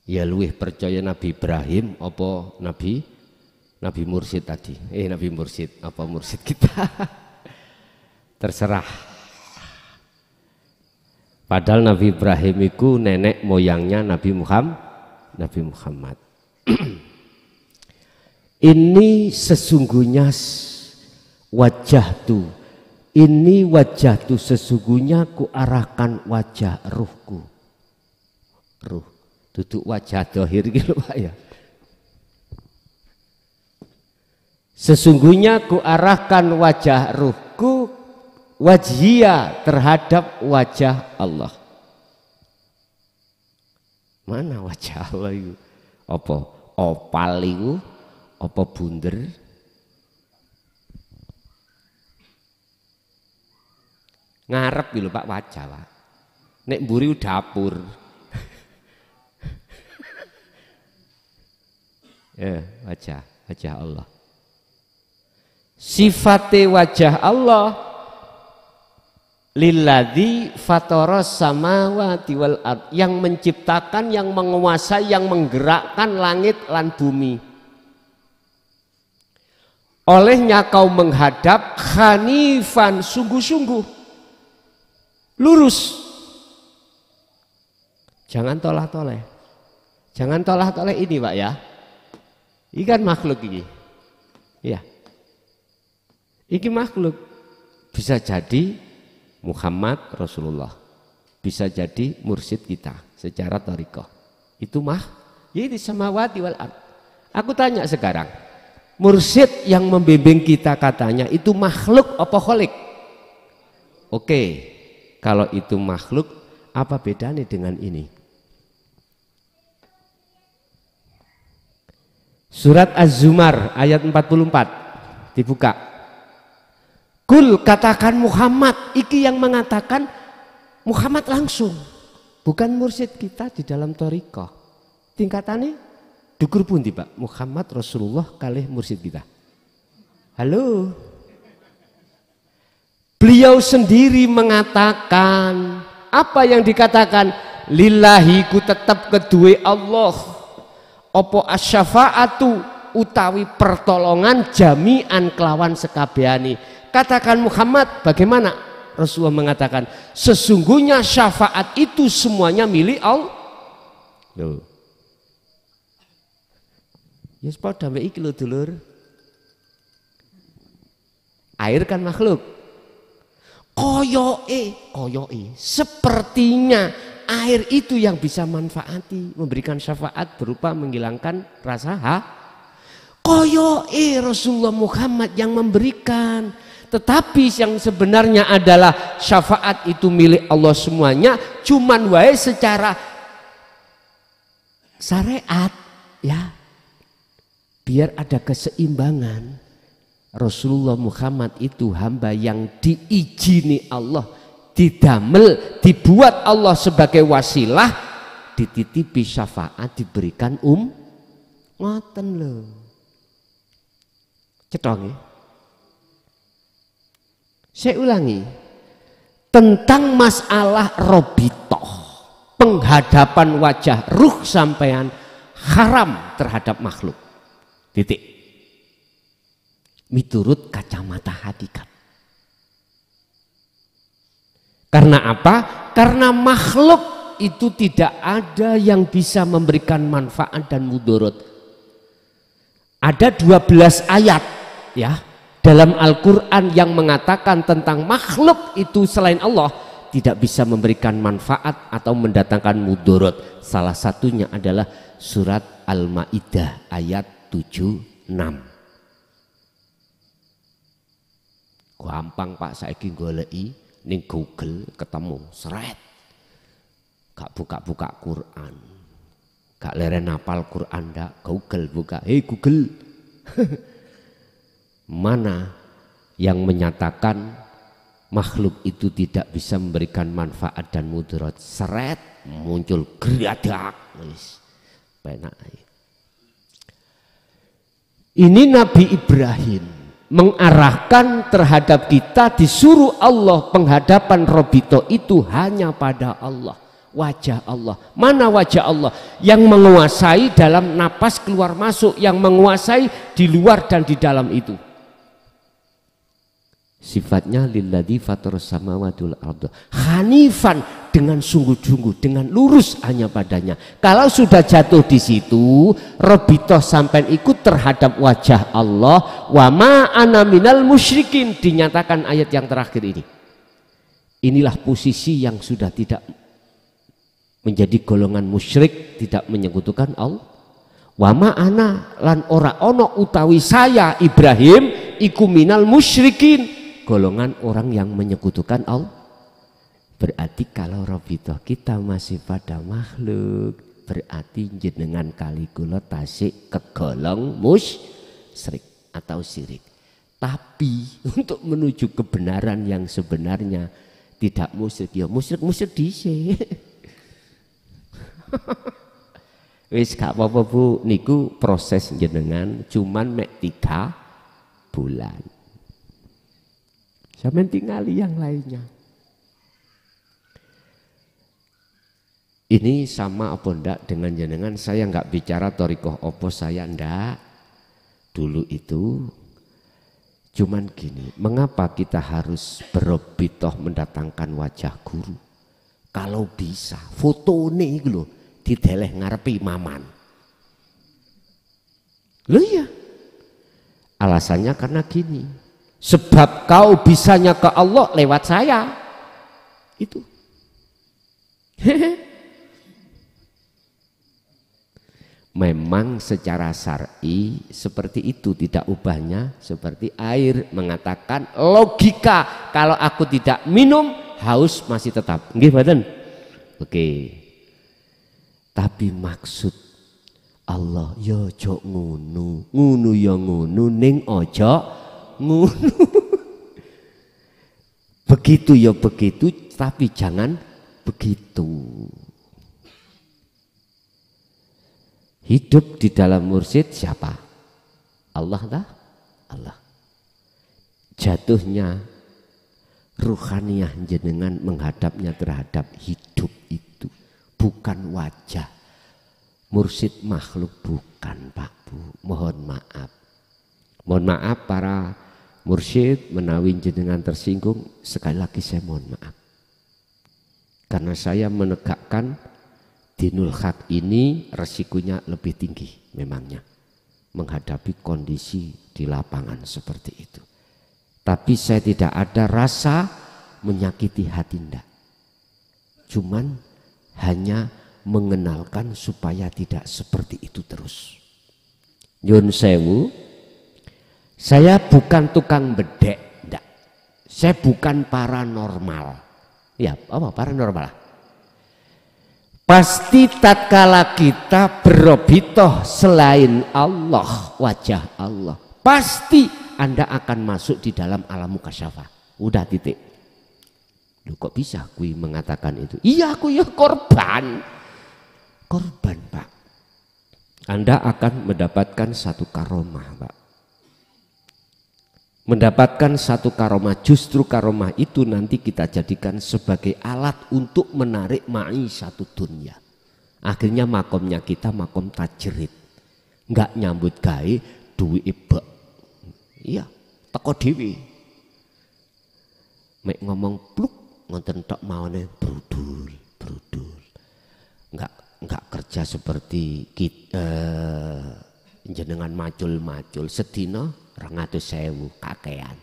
Ya luwih percaya Nabi Ibrahim apa Nabi Mursyid tadi? Nabi Mursyid apa Mursyid kita? Terserah. Padahal Nabi Ibrahim itu nenek moyangnya Nabi Muhammad. Ini sesungguhnya wajah tuh sesungguhnya ku arahkan wajah ruhku. Ruh duduk wajah dohir gitu Pak ya. Sesungguhnya ku arahkan wajah ruhku wajhia terhadap wajah Allah. Mana wajah Allah itu? Apa opal itu? Apa bunder? Ngarep gitu Pak wajah Pak. Nek mburi dapur. Ya, wajah Allah. Sifate wajah Allah lilladzi fataras samawati wal ard, yang menciptakan, yang menguasai, yang menggerakkan langit lan bumi. Olehnya kau menghadap hanifan, sungguh-sungguh lurus. Jangan tolah-toleh. Jangan tolah-toleh ini Pak ya. Ini kan makhluk ini. Ya. Ini makhluk. Bisa jadi Muhammad Rasulullah. Bisa jadi mursyid kita secara thariqah. Itu Ini samawati wal ard. Aku tanya sekarang, mursyid yang membimbing kita katanya itu makhluk apa kholik? Oke, kalau itu makhluk, apa bedanya dengan ini? Surat Az-Zumar ayat 44 dibuka. Kul, katakan Muhammad, iki yang mengatakan Muhammad langsung, bukan mursyid kita di dalam thariqah. Tingkatannya dukur pundi Pak? Muhammad Rasulullah kalih mursyid kita. Halo. Beliau sendiri mengatakan, apa yang dikatakan? Lillahi ku tetap kedue Allah. Opo asyafaatu utawi pertolongan jami'an kelawan sekabehane. Katakan Muhammad, bagaimana? Rasulullah mengatakan, sesungguhnya syafaat itu semuanya milik Allah. Loh. Ya padha mbek iki lho dulur. Air kan makhluk. Koyoke sepertinya air itu yang bisa manfaati, memberikan syafaat berupa menghilangkan rasa koyoke Rasulullah Muhammad yang memberikan. Tetapi yang sebenarnya adalah syafaat itu milik Allah semuanya, cuman wae secara syariat ya, biar ada keseimbangan. Rasulullah Muhammad itu hamba yang diizini Allah, didamel, dibuat Allah sebagai wasilah, dititipi syafaat, diberikan ngoten lho. Cetong ya. Saya ulangi, tentang masalah robitoh, penghadapan wajah ruh sampean haram terhadap makhluk. Titik. Miturut kacamata hakikat. Karena apa? Karena makhluk itu tidak ada yang bisa memberikan manfaat dan mudorot. Ada 12 ayat ya dalam Al-Quran yang mengatakan tentang makhluk itu selain Allah tidak bisa memberikan manfaat atau mendatangkan mudorot. Salah satunya adalah surat Al-Maidah ayat 76. Gampang Pak, saiki goleki ning Google ketemu seret. Gak buka-buka Quran, gak leren hafal Quran ndak, Google buka. Hei Google, mana yang menyatakan makhluk itu tidak bisa memberikan manfaat dan mudarat? Seret muncul geradak, wis penak. Ini Nabi Ibrahim mengarahkan terhadap kita, disuruh Allah penghadapan robito itu hanya pada Allah, wajah Allah. Mana wajah Allah? Yang menguasai dalam napas keluar masuk, yang menguasai di luar dan di dalam itu. Sifatnya lilladzi fatarus samawati wal ardh hanifan, dengan sungguh-sungguh, dengan lurus hanya padanya. Kalau sudah jatuh di situ, robitoh sampai ikut terhadap wajah Allah. Wa ma ana minal musyrikin, dinyatakan ayat yang terakhir ini. Inilah posisi yang sudah tidak menjadi golongan musyrik, tidak menyekutukan Allah. Wa ma ana lan ora ono utawi saya Ibrahim iku minal musyrikin, golongan orang yang menyekutukan Allah. Berarti kalau robitoh kita masih pada makhluk, berarti jenengan kali kula tasik kegolong musyrik atau syirik. Tapi untuk menuju kebenaran yang sebenarnya tidak musyrik, ya musyrik dhisik. Wis gak apa-apa Bu, niku proses jenengan cuman mek 3 bulan. Sampeyan tingali yang lainnya. Ini sama apa ndak dengan jenengan? Saya nggak bicara thariqah opo, saya ndak. Dulu itu cuman gini, mengapa kita harus berobitoh mendatangkan wajah guru? Kalau bisa foto nih lho dideleh ngarepi maman. Loh ya, alasannya karena gini, sebab kau bisanya ke Allah lewat saya. Itu. Memang secara syar'i seperti itu, tidak ubahnya seperti air. Mengatakan logika, kalau aku tidak minum haus masih tetap. Nggih mboten? Oke. Tapi maksud Allah ya ojo ngono. Ngono ya ngono ning ojo ngono. Begitu ya begitu, tapi jangan begitu. Hidup di dalam mursyid siapa? Allah dah? Allah. Jatuhnya ruhaniyah jenengan menghadapnya terhadap hidup itu, bukan wajah. Mursyid makhluk bukan, Pak Bu. Mohon maaf. Mohon maaf para mursyid, menawi jenengan tersinggung, sekali lagi saya mohon maaf. Karena saya menegakkan dinul haq ini resikonya lebih tinggi memangnya menghadapi kondisi di lapangan seperti itu. Tapi saya tidak ada rasa menyakiti hati ndak. Cuman hanya mengenalkan supaya tidak seperti itu terus. Nyun sewu, saya bukan tukang bedek ndak. Saya bukan paranormal. Ya, apa paranormal? Pasti tatkala kita berobitoh selain Allah, wajah Allah, pasti Anda akan masuk di dalam alam mukasyafah. Udah titik. Loh kok bisa kui mengatakan itu? Iya aku ya korban. Korban Pak. Anda akan mendapatkan satu karomah Pak. Mendapatkan satu karomah, justru karomah itu nanti kita jadikan sebagai alat untuk menarik satu dunia. Akhirnya makomnya kita makom tajrid, nggak nyambut gawe duwe ibak. Iya, teko dewi. Mek ngomong pluk ngonten tok maune brudul. Nggak kerja seperti kita jenengan macul sedina 200.000 kakean.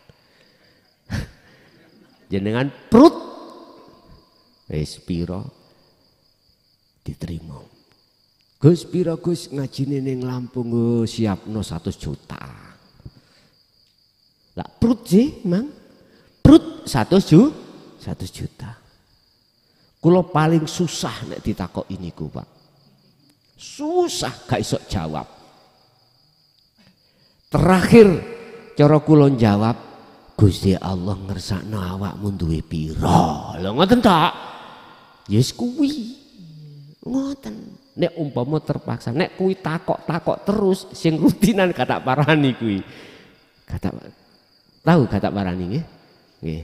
Jenengan perut wis pira diterima. Gus pira Gus ngajine ning Lampung Gus siapno 100 juta. Lah perut sih Mang. Perut 100 juta. Kula paling susah nek ditakoki niku Pak. Susah gak iso jawab. Terakhir cara kula jawab, Gusti Allah ngersakno awakmu duwe pira. Lha ngoten tak? Yes kuwi. Ngoten. Nek umpama terpaksa, nek kuwi takok terus sing rutinan kata parani kuwi. Tahu kata parani nggih? Nggih.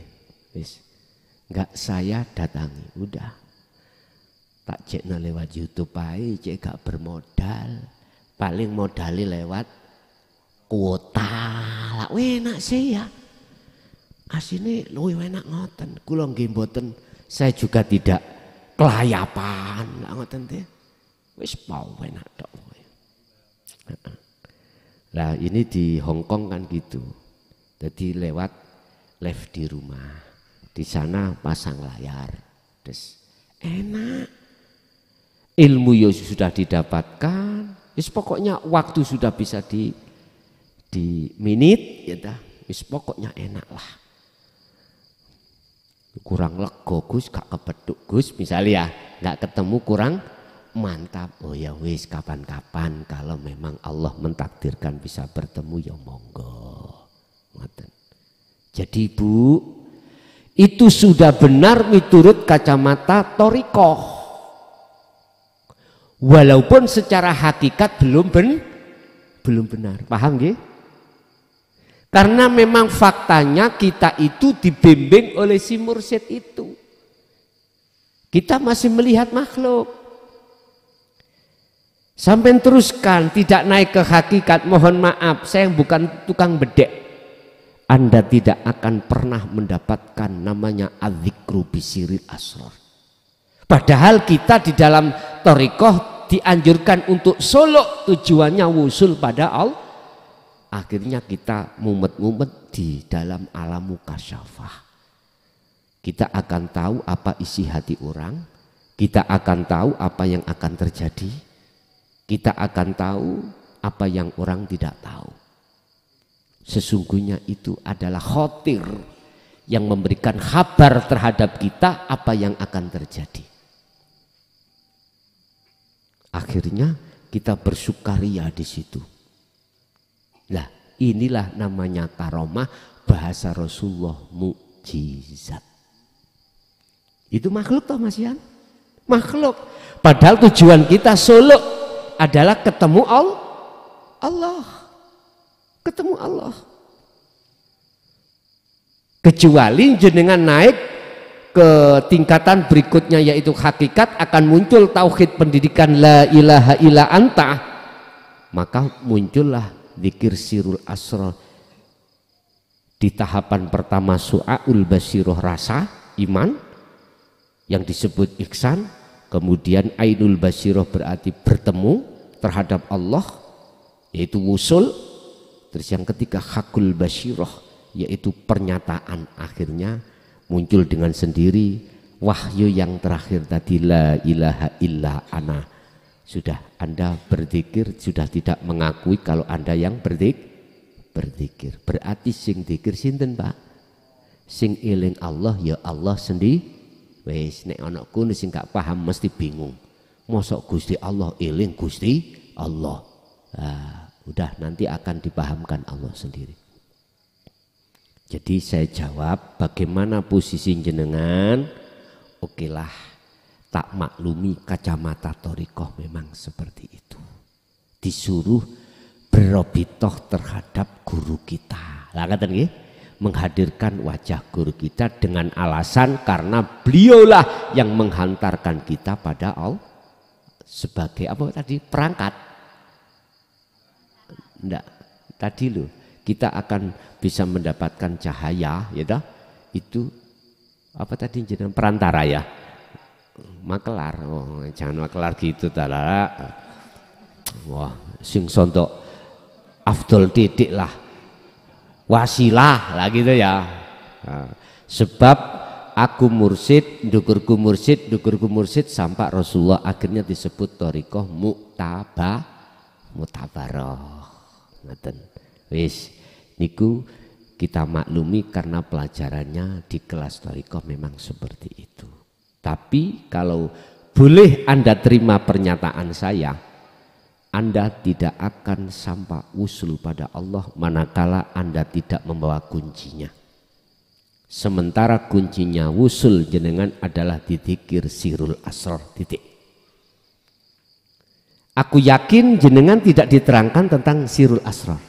Wis. Enggak saya datangi, udah. Tak cekno lewat YouTube ae, cek gak bermodal. Paling modali lewat kuota lah enak sih ya. Asine luwih enak ngoten. Kula nggih mboten, saya juga tidak kelayapan lah ngoten teh. Wis mau enak tok. Lah ini di Hong Kong kan gitu. Jadi lewat live di rumah. Di sana pasang layar. Terus enak. Ilmu ya sudah didapatkan. Wis pokoknya waktu sudah bisa di menit ya dah, wis pokoknya enak lah. Kurang lego Gus, gak kepeduk Gus, misalnya ya, gak ketemu kurang mantap. Oh ya wis kapan-kapan kalau memang Allah mentakdirkan bisa bertemu ya monggo. Jadi Bu, itu sudah benar miturut kacamata thoriqah. Walaupun secara hakikat belum benar. Paham nggih? Karena memang faktanya kita itu dibimbing oleh si mursyid itu. Kita masih melihat makhluk. Sampai teruskan, tidak naik ke hakikat. Mohon maaf, saya bukan tukang bedek. Anda tidak akan pernah mendapatkan namanya adzikru bisiril asrar. Padahal kita di dalam thariqah dianjurkan untuk suluk, tujuannya wusul pada Allah. Akhirnya kita mumet-mumet di dalam alam mukasyafah. Kita akan tahu apa isi hati orang, kita akan tahu apa yang akan terjadi Kita akan tahu apa yang orang tidak tahu. Sesungguhnya itu adalah khotir yang memberikan kabar terhadap kita apa yang akan terjadi. Akhirnya kita bersukaria di situ. Lah, inilah namanya karomah, bahasa Rasulullah mukjizat. Itu makhluk toh Mas Yan? Makhluk. Padahal tujuan kita suluk adalah ketemu Allah. Ketemu Allah. Kecuali jenengan naik ke tingkatan berikutnya yaitu hakikat, akan muncul tauhid pendidikan la ilaha illa anta, maka muncullah zikir sirul asrar. Di tahapan pertama su'aul basiroh, rasa iman yang disebut ihsan, kemudian ainul basiroh berarti bertemu terhadap Allah yaitu wusul, terus yang ketiga hakul basiroh yaitu pernyataan, akhirnya muncul dengan sendiri wahyu yang terakhir tadi la ilaha illa ana. Sudah Anda berzikir, sudah tidak mengakui kalau Anda yang berzikir. Berarti sing zikir sinten Pak? Sing eling Allah ya Allah sendiri. Wes nek ana kono sing gak paham mesti bingung. Mosok Gusti Allah eling Gusti Allah. Nah, udah nanti akan dipahamkan Allah sendiri. Jadi saya jawab, bagaimana posisi jenengan? Okelah, tak maklumi kacamata thariqah memang seperti itu. Disuruh berobitoh terhadap guru kita. Lah kata nggih, menghadirkan wajah guru kita dengan alasan karena beliaulah yang menghantarkan kita pada Allah sebagai apa tadi? Perangkat. Enggak, tadi loh. Kita akan bisa mendapatkan cahaya, ya toh? Itu apa tadi jenengan perantara ya? Makelar. Oh, jangan makelar gitu tala. Wah, sing sontok afdol titik lah. Wasilah lah gitu ya. Nah, sebab aku mursid, dukurku mursid sampai Rasulullah akhirnya disebut thariqah mutabaroh. Ngoten. Wis niku kita maklumi karena pelajarannya di kelas thariqah memang seperti itu. Tapi kalau boleh Anda terima pernyataan saya, Anda tidak akan sampai usul pada Allah manakala Anda tidak membawa kuncinya. Sementara kuncinya wusul jenengan adalah di dzikir sirul asrar titik. Aku yakin jenengan tidak diterangkan tentang sirul asrar.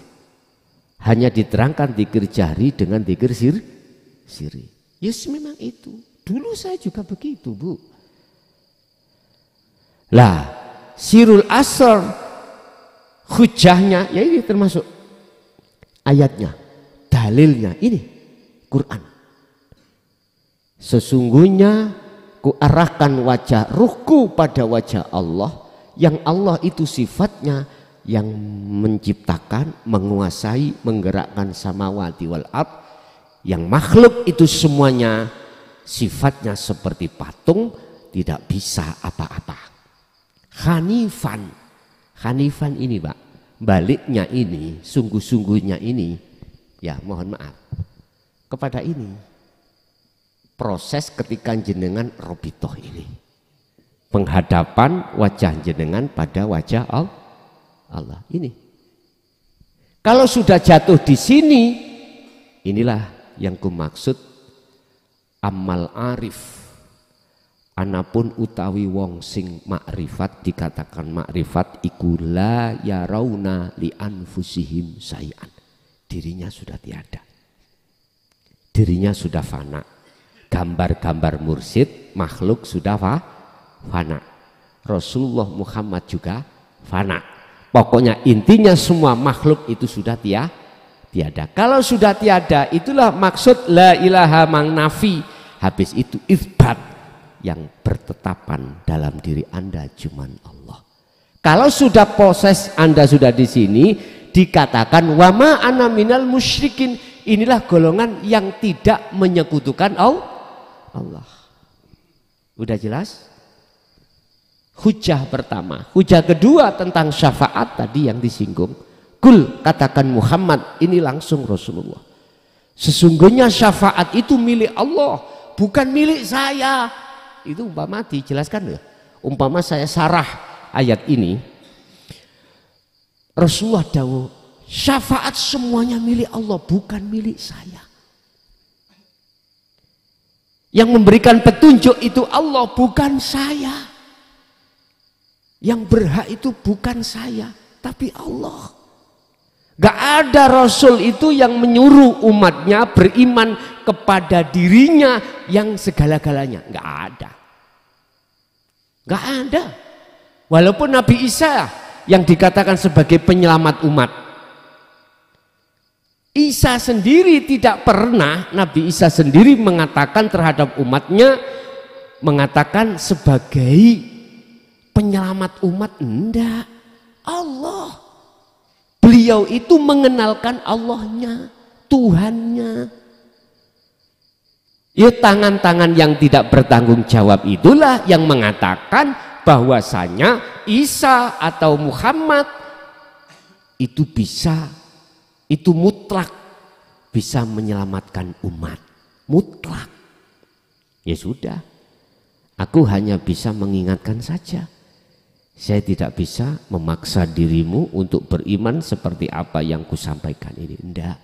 Hanya diterangkan dzikir jahri dengan dzikir siri. Yes, memang itu. Dulu saya juga begitu, Bu. Lah, sirul asrar hujahnya ya ini termasuk ayatnya, dalilnya ini Quran. Sesungguhnya kuarahkan wajah ruhku pada wajah Allah, yang Allah itu sifatnya yang menciptakan, menguasai, menggerakkan samawati wal ard, yang makhluk itu semuanya sifatnya seperti patung, tidak bisa apa-apa. Hanifan ini Pak, baliknya ini, sungguh-sungguhnya ini, ya mohon maaf, kepada ini proses ketika jenengan robitoh ini, penghadapan wajah jenengan pada wajah Allah ini. Kalau sudah jatuh di sini, inilah yang kumaksud amal arif. Anapun utawi wong sing makrifat, dikatakan makrifat iku la yarauna li anfusihim sayan. Dirinya sudah tiada. Dirinya sudah fana. Gambar-gambar mursyid makhluk sudah fana. Rasulullah Muhammad juga fana. Pokoknya intinya semua makhluk itu sudah tiada. Kalau sudah tiada, itulah maksud la ilaha mangnafi. Habis itu isbat, yang bertetapan dalam diri Anda cuman Allah. Kalau sudah proses Anda sudah di sini, dikatakan wama ana minal musyrikin. Inilah golongan yang tidak menyekutukan Allah. Udah jelas? Hujah pertama. Hujah kedua tentang syafaat tadi yang disinggung. Kul, katakan Muhammad, ini langsung Rasulullah. Sesungguhnya syafaat itu milik Allah, bukan milik saya. Itu umpama dijelaskan ya. Umpama saya sarah ayat ini, Rasulullah dawuh, syafaat semuanya milik Allah, bukan milik saya. Yang memberikan petunjuk itu Allah, bukan saya. Yang berhak itu bukan saya, tapi Allah. Gak ada Rasul itu yang menyuruh umatnya beriman kepada dirinya yang segala-galanya. Gak ada. Gak ada. Walaupun Nabi Isa yang dikatakan sebagai penyelamat umat, Isa sendiri tidak pernah, Nabi Isa sendiri mengatakan terhadap umatnya, mengatakan sebagai penyelamat umat. Enggak, Allah. Beliau itu mengenalkan Allahnya, Tuhannya. Ya, tangan-tangan yang tidak bertanggung jawab itulah yang mengatakan bahwasanya Isa atau Muhammad itu bisa, itu mutlak bisa menyelamatkan umat, mutlak. Ya sudah, aku hanya bisa mengingatkan saja. Saya tidak bisa memaksa dirimu untuk beriman seperti apa yang kusampaikan ini. Tidak.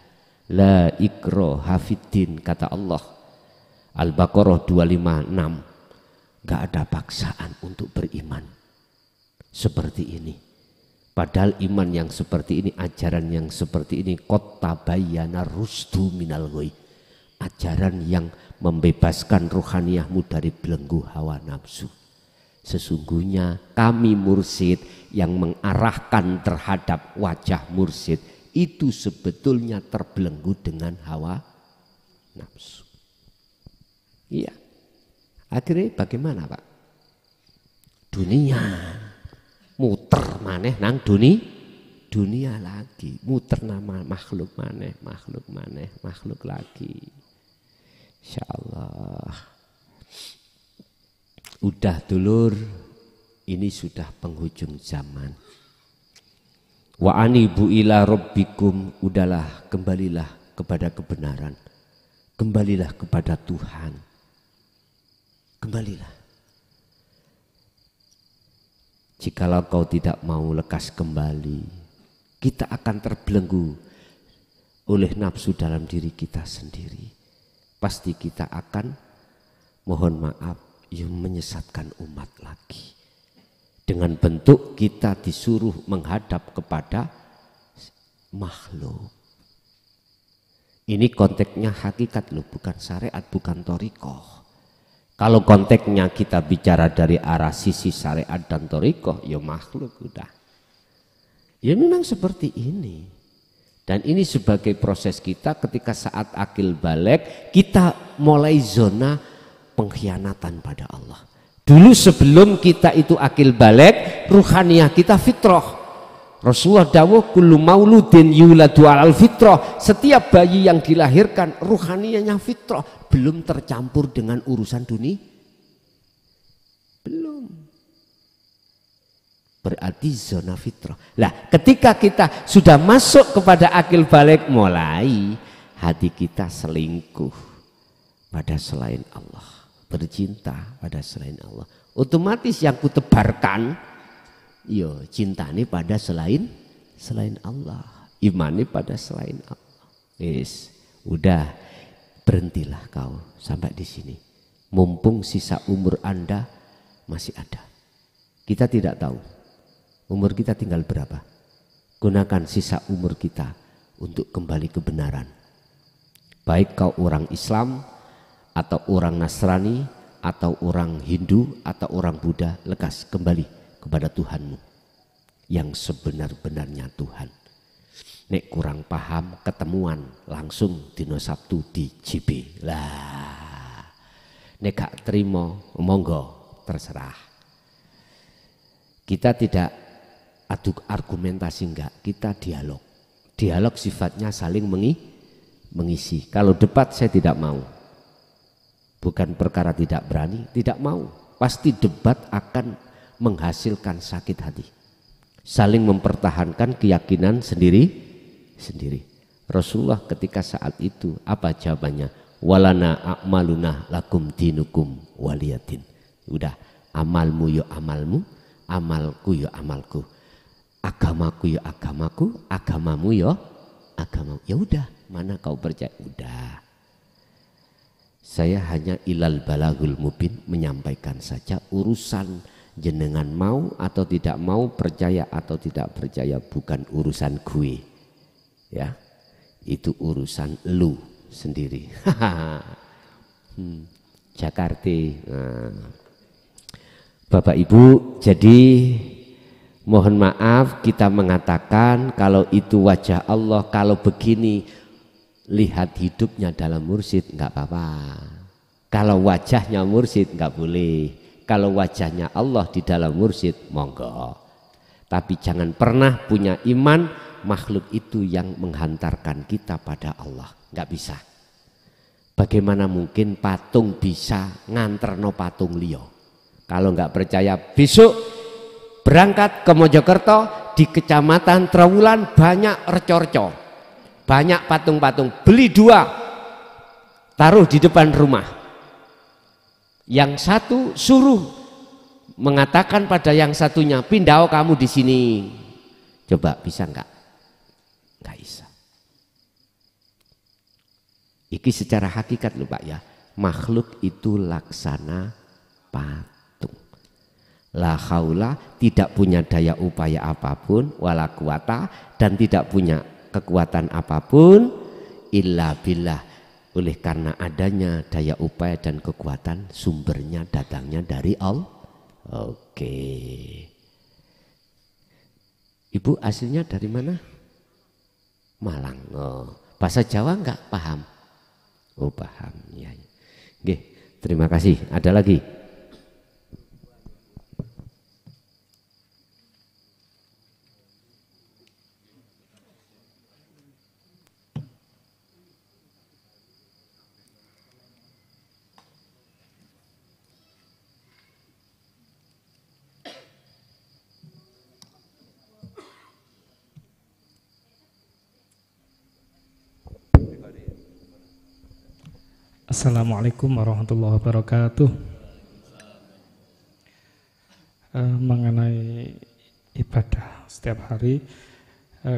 La ikraha fiddin, kata Allah. Al-Baqarah 256. Gak ada paksaan untuk beriman seperti ini. Padahal iman yang seperti ini, ajaran yang seperti ini, qad tabayyana rusdu minal ghoi. Ajaran yang membebaskan ruhaniyahmu dari belenggu hawa nafsu. Sesungguhnya kami mursyid yang mengarahkan terhadap wajah mursyid itu sebetulnya terbelenggu dengan hawa nafsu. Iya. Akhirnya bagaimana Pak? Dunia muter maneh nang dunia lagi, muter nama makhluk maneh, makhluk lagi. Insyaallah. Udah dulur, ini sudah penghujung zaman. Wa anibu ila rabbikum, udahlah kembalilah kepada kebenaran. Kembalilah kepada Tuhan. Kembalilah. Jikalau kau tidak mau lekas kembali, kita akan terbelenggu oleh nafsu dalam diri kita sendiri. Pasti kita akan, mohon maaf, yang menyesatkan umat lagi. Dengan bentuk kita disuruh menghadap kepada makhluk. Ini konteksnya hakikat loh, bukan syariat, bukan thariqah. Kalau konteksnya kita bicara dari arah sisi syariat dan thariqah, ya makhluk udah. Ya memang seperti ini. Dan ini sebagai proses kita ketika saat akil balik, kita mulai zona pengkhianatan pada Allah. Dulu sebelum kita itu akil balik, ruhaniyah kita fitrah. Rasulullah dawuh kullu mauludin yuladu alal fitrah. Setiap bayi yang dilahirkan ruhaniyahnya fitrah, belum tercampur dengan urusan dunia. Belum. Berarti zona fitrah. Lah, ketika kita sudah masuk kepada akil balik, mulai hati kita selingkuh pada selain Allah, bercinta pada selain Allah. Otomatis yang kutebarkan, yo cinta ini pada selain Allah, iman ini pada selain Allah. Yes, udah berhentilah kau sampai di sini. Mumpung sisa umur Anda masih ada. Kita tidak tahu umur kita tinggal berapa. Gunakan sisa umur kita untuk kembali kebenaran. Baik kau orang Islam atau orang Nasrani atau orang Hindu atau orang Buddha, lekas kembali kepada Tuhanmu yang sebenar-benarnya Tuhan. Nek kurang paham, ketemuan langsung dino Sabtu di JB lah. Nek gak terima, monggo terserah. Kita tidak adu argumentasi, enggak, kita dialog. Dialog sifatnya saling mengisi. Kalau debat saya tidak mau. Bukan perkara tidak berani, tidak mau. Pasti debat akan menghasilkan sakit hati. Saling mempertahankan keyakinan sendiri. Rasulullah ketika saat itu apa jawabannya? Walana a'maluna lakum dinukum waliyatin. Udah, amalmu yo amalmu, amalku yo amalku. Agamaku yo agamaku, agamamu yo agamamu. Ya udah, mana kau percaya? Udah. Saya hanya ilal balagul mubin, menyampaikan saja. Urusan jenengan mau atau tidak mau, percaya atau tidak percaya, bukan urusan gue. Ya, itu urusan lu sendiri. Jakarta. Nah. Bapak Ibu, jadi mohon maaf kita mengatakan kalau itu wajah Allah, kalau begini lihat hidupnya dalam mursyid nggak apa-apa. Kalau wajahnya mursyid nggak boleh. Kalau wajahnya Allah di dalam mursyid monggo. Tapi jangan pernah punya iman makhluk itu yang menghantarkan kita pada Allah. Nggak bisa. Bagaimana mungkin patung bisa nganterno patung liya? Kalau nggak percaya, besok berangkat ke Mojokerto, di kecamatan Trowulan banyak reco-reco, banyak patung-patung, beli 2 taruh di depan rumah. Yang satu suruh mengatakan pada yang satunya, pindah kamu di sini. Coba bisa nggak? Nggak bisa. Iki secara hakikat loh Pak ya, makhluk itu laksana patung. La haula, tidak punya daya upaya apapun, wala quwata, dan tidak punya kekuatan apapun, illa billah. Oleh karena adanya daya upaya dan kekuatan, sumbernya datangnya dari Allah. Oke. Ibu aslinya dari mana? Malang. Oh, bahasa Jawa enggak paham? Oh paham. Ya. Oke, terima kasih. Ada lagi? Assalamualaikum warahmatullahi wabarakatuh. Mengenai ibadah setiap hari,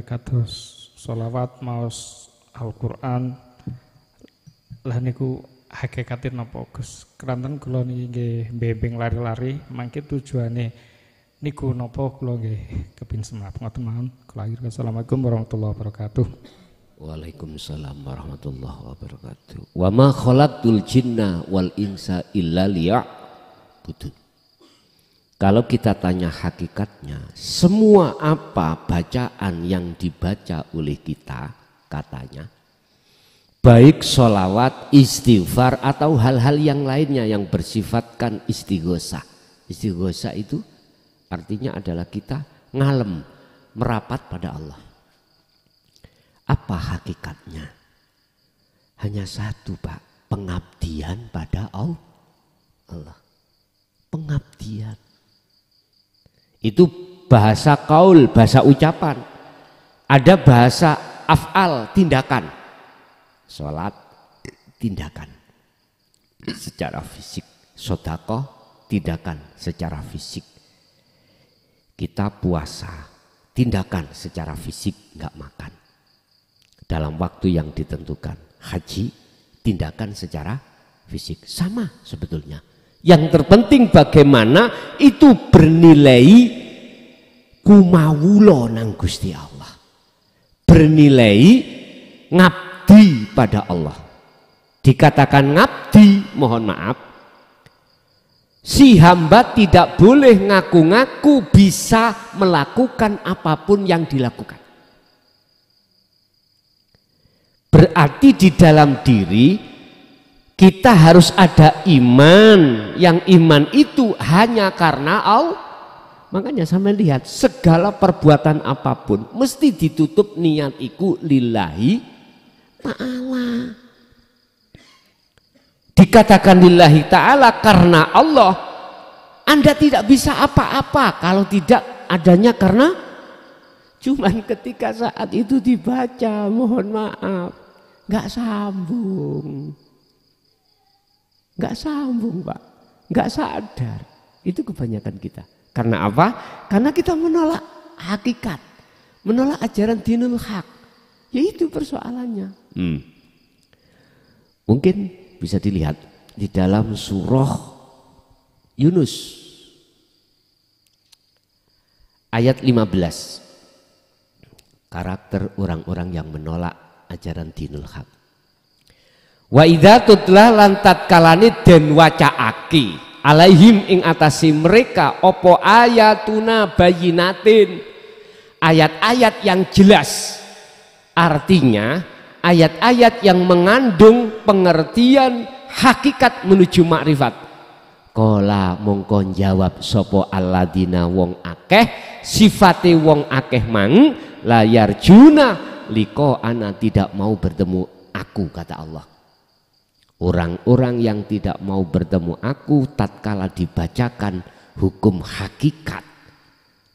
kados sholawat maos Al-Quran, lah niku hakikatin napa Gus? Keranten kula niki nggih bebeng lari-lari, mangke tujuane niku napa kula nggih kepin semap ngoten mawon. Kula akhir. Assalamualaikum warahmatullahi wabarakatuh. Waalaikumsalam warahmatullahi wabarakatuh. Wa ma khalaqtul jinna wal insa illa liya'budun. Kalau kita tanya hakikatnya, semua apa bacaan yang dibaca oleh kita, katanya, baik sholawat, istighfar atau hal-hal yang lainnya yang bersifatkan istighosah. Istighosah itu artinya adalah kita ngalem, merapat pada Allah. Apa hakikatnya? Hanya satu Pak, pengabdian pada Allah. Pengabdian. Itu bahasa kaul, bahasa ucapan. Ada bahasa af'al, tindakan. Sholat, tindakan secara fisik. Sedekah, tindakan secara fisik. Kita puasa, tindakan secara fisik, nggak makan dalam waktu yang ditentukan. Haji, tindakan secara fisik. Sama sebetulnya. Yang terpenting bagaimana itu bernilai kumawulo nang Gusti Allah. Bernilai ngabdi pada Allah. Dikatakan ngabdi, mohon maaf, si hamba tidak boleh ngaku-ngaku bisa melakukan apapun yang dilakukan. Berarti di dalam diri kita harus ada iman, yang iman itu hanya karena Allah. Makanya sampai lihat segala perbuatan apapun mesti ditutup niat iku lillahi ta'ala. Dikatakan lillahi ta'ala karena Allah. Anda tidak bisa apa-apa kalau tidak adanya karena cuman ketika saat itu dibaca, mohon maaf, nggak sambung. Nggak sambung, Pak. Nggak sadar. Itu kebanyakan kita. Karena apa? Karena kita menolak hakikat, menolak ajaran dinul haq. Ya itu persoalannya. Mungkin bisa dilihat di dalam surah Yunus ayat 15. Karakter orang-orang yang menolak ajaran dinul haq. Wa idza tutla lantat kalane den wacaake alaihim ing atasi mereka opo ayatuna bayinatin, ayat-ayat yang jelas. Artinya ayat-ayat yang mengandung pengertian hakikat menuju makrifat. Kola mongkon jawab sopo alladina wong akeh, sifate wong akeh mang layar juna liko ana tidak mau bertemu aku, kata Allah. Orang-orang yang tidak mau bertemu aku tatkala dibacakan hukum hakikat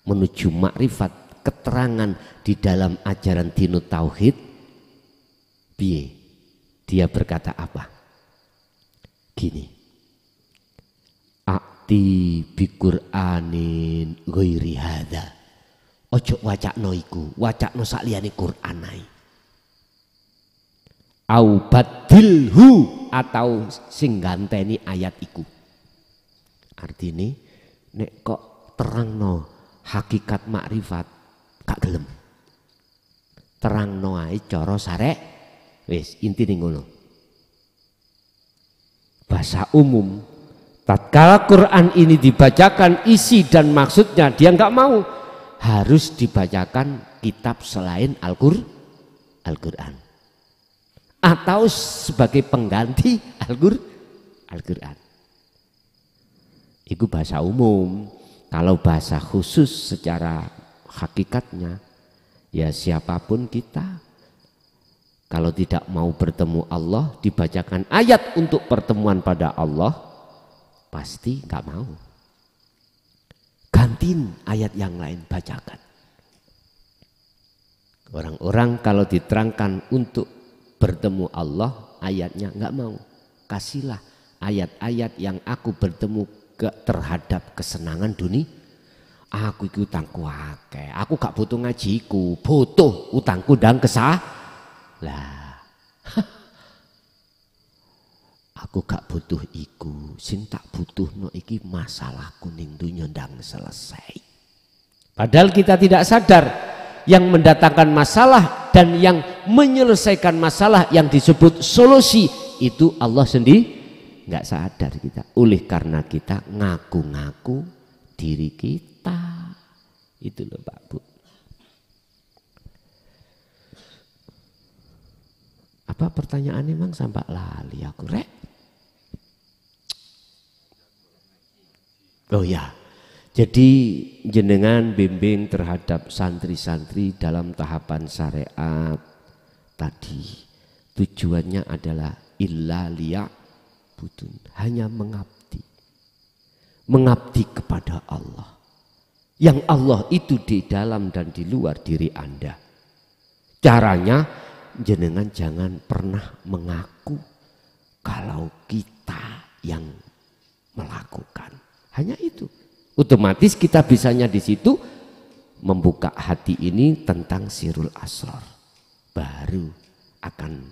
menuju makrifat, keterangan di dalam ajaran dinut tauhid, piye? Dia berkata apa? Gini, akti bi Qur'anin ghairi hadza, ojo wacakno iku, wacakno sakliyane Qur'an ae. Au badilhu, atau sing ganteni ayat iku. Artine nek kok terangno hakikat makrifat gak gelem, terangno ae cara sarek, wis intine ngono. Bahasa umum, tatkala Quran ini dibacakan isi dan maksudnya dia nggak mau, harus dibacakan kitab selain Al-Quran atau sebagai pengganti Al-Quran. Itu bahasa umum. Kalau bahasa khusus secara hakikatnya, ya siapapun kita, kalau tidak mau bertemu Allah, dibacakan ayat untuk pertemuan pada Allah, pasti nggak mau. Gantiin ayat yang lain, bacakan. Orang-orang kalau diterangkan untuk bertemu Allah, ayatnya nggak mau. Kasihlah ayat-ayat yang aku bertemu terhadap kesenangan dunia. Aku iki utangku akeh, aku gak butuh ngajiku, butuh utangku dan kesah. Lah, aku gak butuh iku, sing tak butuhno iki masalahku ning dunya ndang selesai. Padahal kita tidak sadar yang mendatangkan masalah dan yang menyelesaikan masalah yang disebut solusi itu Allah sendiri. Nggak sadar kita, oleh karena kita ngaku-ngaku diri kita. Itu loh Pak Bu. Apa pertanyaannya Mang sampai lali aku rek? Oh ya, jadi jenengan bimbing terhadap santri-santri dalam tahapan syariat tadi, tujuannya adalah illa liya'budun, hanya mengabdi kepada Allah. Yang Allah itu di dalam dan di luar diri Anda. Caranya jenengan jangan pernah mengaku kalau kita yang melakukan. Hanya itu. Otomatis kita bisanya di situ membuka hati ini tentang sirul asrar. Baru akan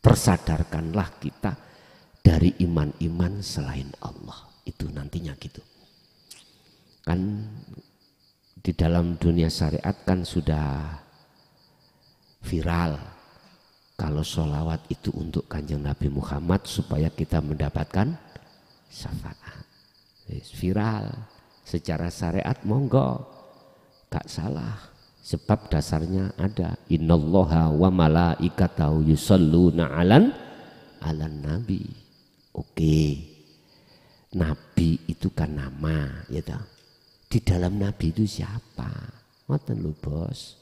tersadarkanlah kita dari iman-iman selain Allah. Itu nantinya gitu. Kan di dalam dunia syariat kan sudah viral kalau sholawat itu untuk Kanjeng Nabi Muhammad supaya kita mendapatkan syafaat. Viral secara syariat monggo, gak salah, sebab dasarnya ada innallaha wa malaikatahu yusholluna alan nabi. Oke, nabi itu kan nama, ya toh. Di dalam nabi itu siapa? Ngoten lho Bos.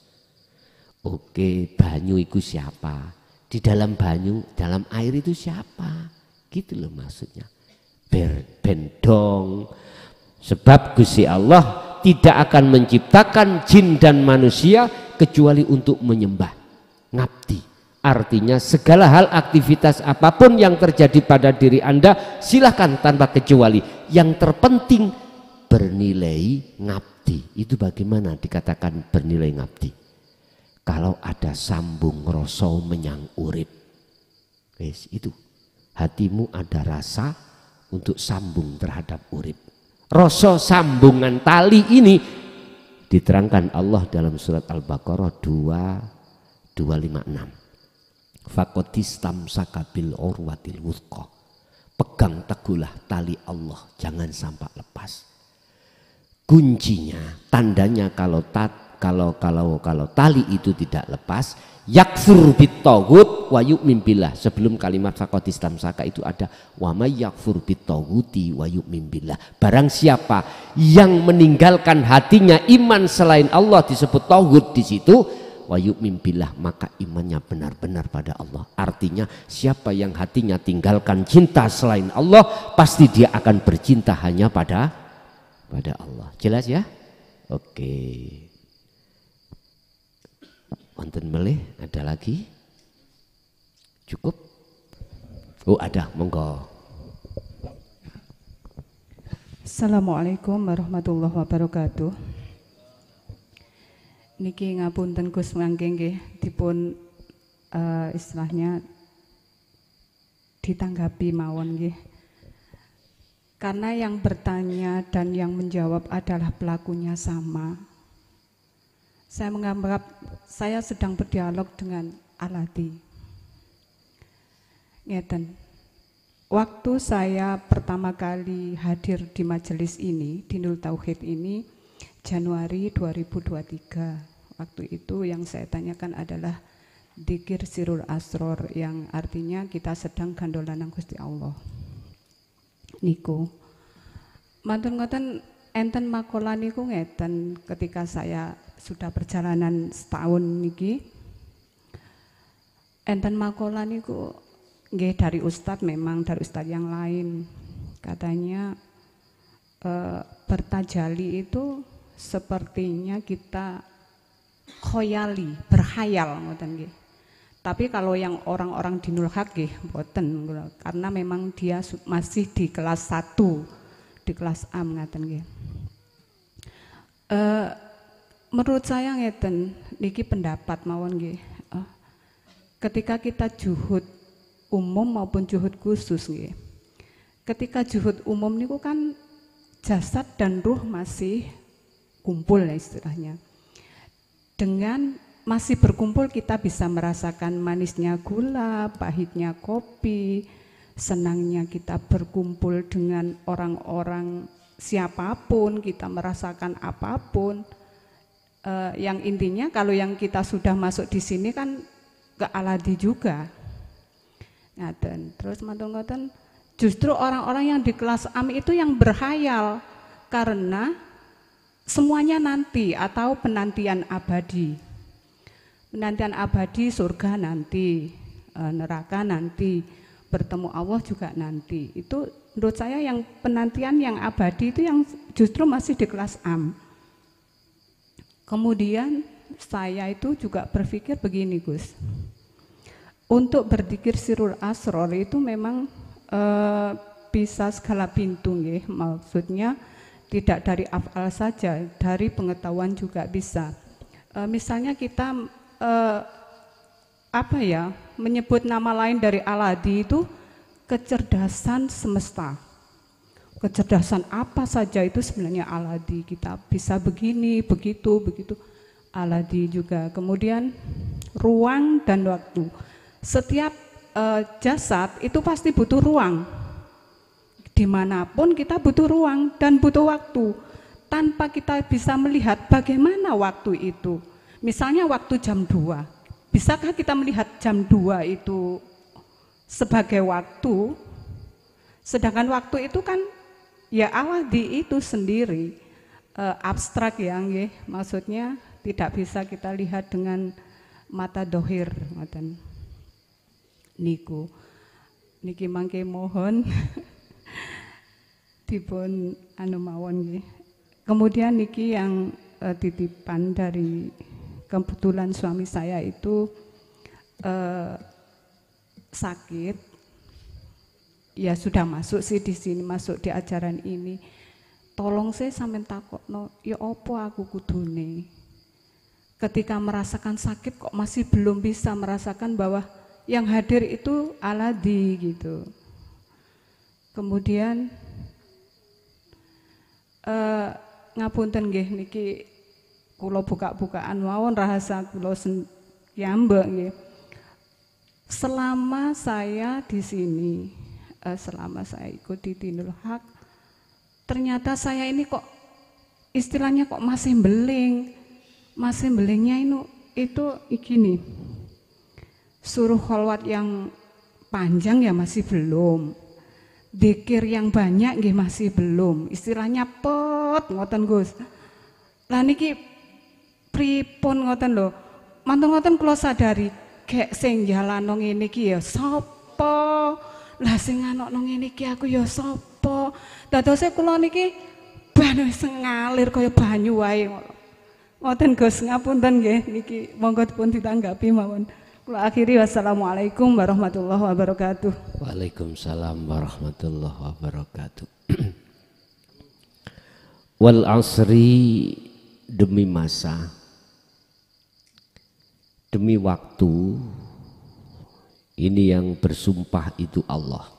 Oke, banyu itu siapa? Di dalam banyu, dalam air itu siapa? Gitu loh maksudnya. Bendong, Sebab Gusti Allah tidak akan menciptakan jin dan manusia kecuali untuk menyembah, ngabdi. Artinya segala hal aktivitas apapun yang terjadi pada diri Anda silahkan tanpa kecuali. Yang terpenting bernilai ngabdi. Itu bagaimana dikatakan bernilai ngabdi? Kalau ada sambung rasa menyang urip. Wes itu. Hatimu ada rasa untuk sambung terhadap urip. Rasa sambungan tali ini diterangkan Allah dalam surat Al-Baqarah 256. Faqatistamsaka bil urwatil wuthqa. Pegang teguhlah tali Allah, jangan sampai lepas. Kuncinya, tandanya kalau tali itu tidak lepas, yakfur bitaghut wa yu'min billah. Sebelum kalimat faqatistamsaka itu ada wa may yakfur bitaghuti wa yu'min billah. Barang siapa yang meninggalkan hatinya iman selain Allah, disebut tauhid di situ, wa yu'min billah, maka imannya benar-benar pada Allah. Artinya siapa yang hatinya tinggalkan cinta selain Allah, pasti dia akan bercinta hanya pada Allah. Jelas ya? Oke. Wonten melih, ada lagi? Cukup? Oh ada, monggo. Assalamualaikum warahmatullahi wabarakatuh. Niki ngapunten Gus mangke nggih dipun istilahnya ditanggapi mawon nggih. Karena yang bertanya dan yang menjawab adalah pelakunya sama. Saya menganggap saya sedang berdialog dengan Aladi. Ngeten. Waktu saya pertama kali hadir di majelis ini, di Nurul Tauhid ini, Januari 2023. Waktu itu yang saya tanyakan adalah dzikir sirul asror, yang artinya kita sedang gandolanan Gusti Allah. Niku. Mantun ngoten enten makola niku ngeten ketika saya sudah perjalanan setahun niki. Enten makola niku nggih dari ustadz, memang dari ustadz yang lain. Katanya bertajali itu sepertinya kita khoyali, berhayal ngoten nggih. Tapi kalau yang orang-orang di Nulhaq nggih mboten, karena memang dia masih di kelas 1, di kelas A ngoten nggih. Menurut saya ngeten niki pendapat mawon nggih. Ketika kita juhud umum maupun juhud khusus nggih. Ketika juhud umum niku kan jasad dan ruh masih kumpul ya istilahnya. Dengan masih berkumpul kita bisa merasakan manisnya gula, pahitnya kopi, senangnya kita berkumpul dengan orang-orang siapapun, kita merasakan apapun. Yang intinya kalau yang kita sudah masuk di sini kan ke Aladi juga. Ngaten. Terus ngoten justru orang-orang yang di kelas AM itu yang berhayal karena semuanya nanti atau penantian abadi. Penantian abadi, surga nanti, neraka nanti, bertemu Allah juga nanti. Itu menurut saya yang penantian yang abadi itu yang justru masih di kelas AM. Kemudian saya itu juga berpikir begini Gus. Untuk berzikir sirul asror itu memang bisa segala pintu nggih, maksudnya tidak dari afal saja, dari pengetahuan juga bisa. Misalnya kita menyebut nama lain dari Aladi itu kecerdasan semesta. Kecerdasan apa saja itu sebenarnya Aladi. Kita bisa begini, begitu, begitu. Aladi juga. Kemudian ruang dan waktu. Setiap jasad itu pasti butuh ruang. Dimanapun kita butuh ruang dan butuh waktu. Tanpa kita bisa melihat bagaimana waktu itu. Misalnya waktu jam 2. Bisakah kita melihat jam 2 itu sebagai waktu? Sedangkan waktu itu kan ya Aladi itu sendiri abstrak ya nggih. Maksudnya tidak bisa kita lihat dengan mata dohir ngoten. Niku niki mangke mohon dipun anu mawon nggih. Kemudian niki yang titipan dari kebetulan suami saya itu sakit. Ya sudah masuk sih di sini, masuk di ajaran ini. Tolong saya sampean takokno, ya opo aku kudune. Ketika merasakan sakit kok masih belum bisa merasakan bahwa yang hadir itu aladi gitu. Kemudian ngapunten nggih niki kula buka-bukaan mawon rahasia kula yambek nggih. Selama saya di sini, selama saya ikut di Dinul Haq, ternyata saya ini kok istilahnya kok masih beling. Masih belingnya itu gini. Suruh kholwat yang panjang ya masih belum. Dzikir yang banyak nggih masih belum. Istilahnya pot ngoten Gus. Lah niki pripun ngoten lho. Mantun ngoten kula sadari gek sing jalano ngene iki ya sapa? Lah sing anokno ngene iki aku ya sapa? Dadose kula niki ban wis ngalir kaya banyu wae ngono. Ngoten Gus, ngapunten nggih niki monggo dipun ditanggapi mawon. Kula akhiri wassalamualaikum warahmatullahi wabarakatuh. Waalaikumsalam warahmatullahi wabarakatuh. Wal asri, demi masa, demi waktu, ini yang bersumpah itu Allah.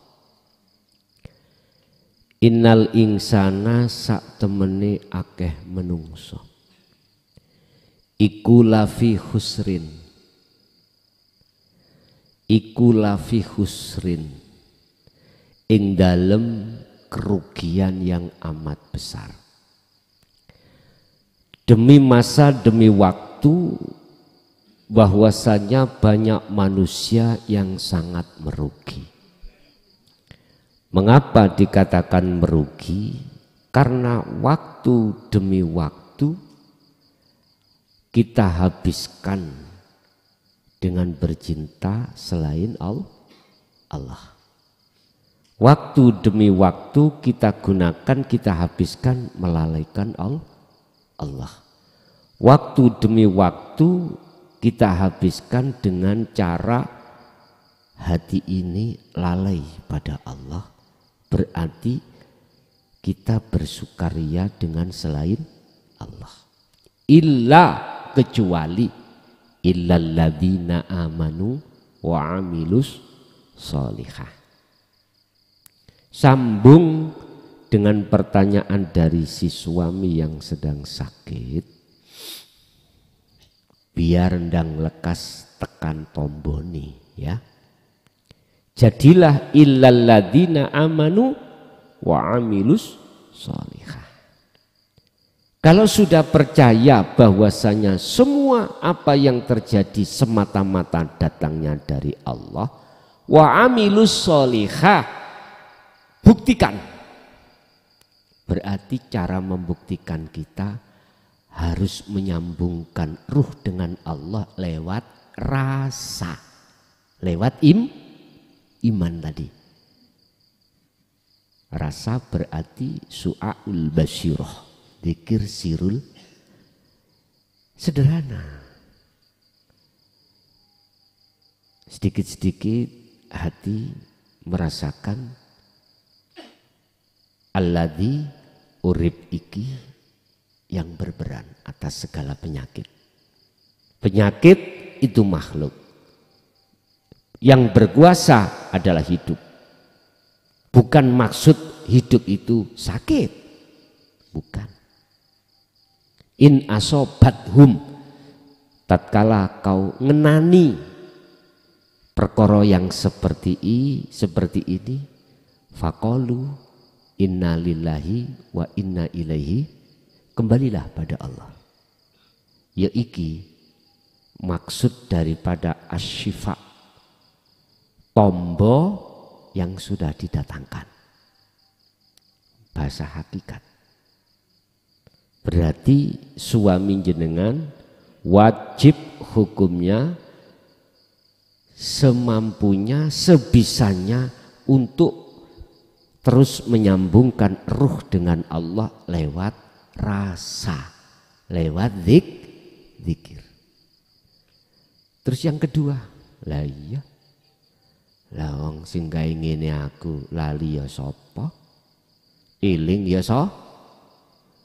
Innal insana sak temene akeh menungso iku lafi khusrin, iku lafi khusrin, ing dalem kerugian yang amat besar. Demi masa, demi waktu, bahwasanya banyak manusia yang sangat merugi. Mengapa dikatakan merugi? Karena waktu demi waktu kita habiskan dengan bercinta selain Allah. Waktu demi waktu kita gunakan, kita habiskan melalaikan Allah. Waktu demi waktu kita habiskan dengan cara hati ini lalai pada Allah. Berarti kita bersukaria dengan selain Allah. Illa, kecuali illalladzina amanu wa amilus sholihah. Sambung dengan pertanyaan dari si suami yang sedang sakit. Biar ndang lekas tekan tomboni ya. Jadilah illalladzina amanu wa amilus sholihah. Kalau sudah percaya bahwasanya semua apa yang terjadi semata-mata datangnya dari Allah, wa amilus sholihah, buktikan. Berarti cara membuktikan kita harus menyambungkan ruh dengan Allah lewat rasa, lewat iman tadi. Rasa berarti su'aul basyirah, dzikir sirul, sederhana. Sedikit-sedikit hati merasakan alladzi urib iki yang berperan atas segala penyakit. Penyakit itu makhluk. Yang berkuasa adalah hidup. Bukan maksud hidup itu sakit. Bukan. In asobathum, tatkala kau ngenani perkara yang seperti ini, faqalu inna lillahi wa inna ilaihi, kembalilah pada Allah. Ya iki maksud daripada asyifa, tombo yang sudah didatangkan. Bahasa hakikat. Berarti suami jenengan wajib hukumnya semampunya, sebisanya untuk terus menyambungkan ruh dengan Allah lewat rasa, lewat zikir. Terus yang kedua, lah iya, lah wong sing gawe ngene aku lali ya sapa? Eling ya sapa?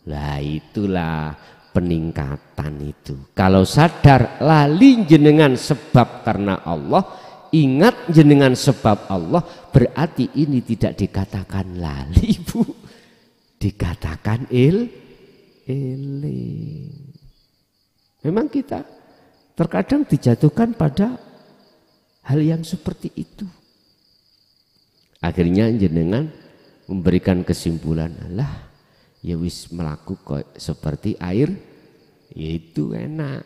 Lah itulah peningkatan itu. Kalau sadar lali jenengan sebab karena Allah, ingat jenengan sebab Allah, berarti ini tidak dikatakan lali, Bu. Dikatakan eling. Memang kita terkadang dijatuhkan pada hal yang seperti itu. Akhirnya jenengan memberikan kesimpulan, alah ya wis melaku kok seperti air, ya itu enak.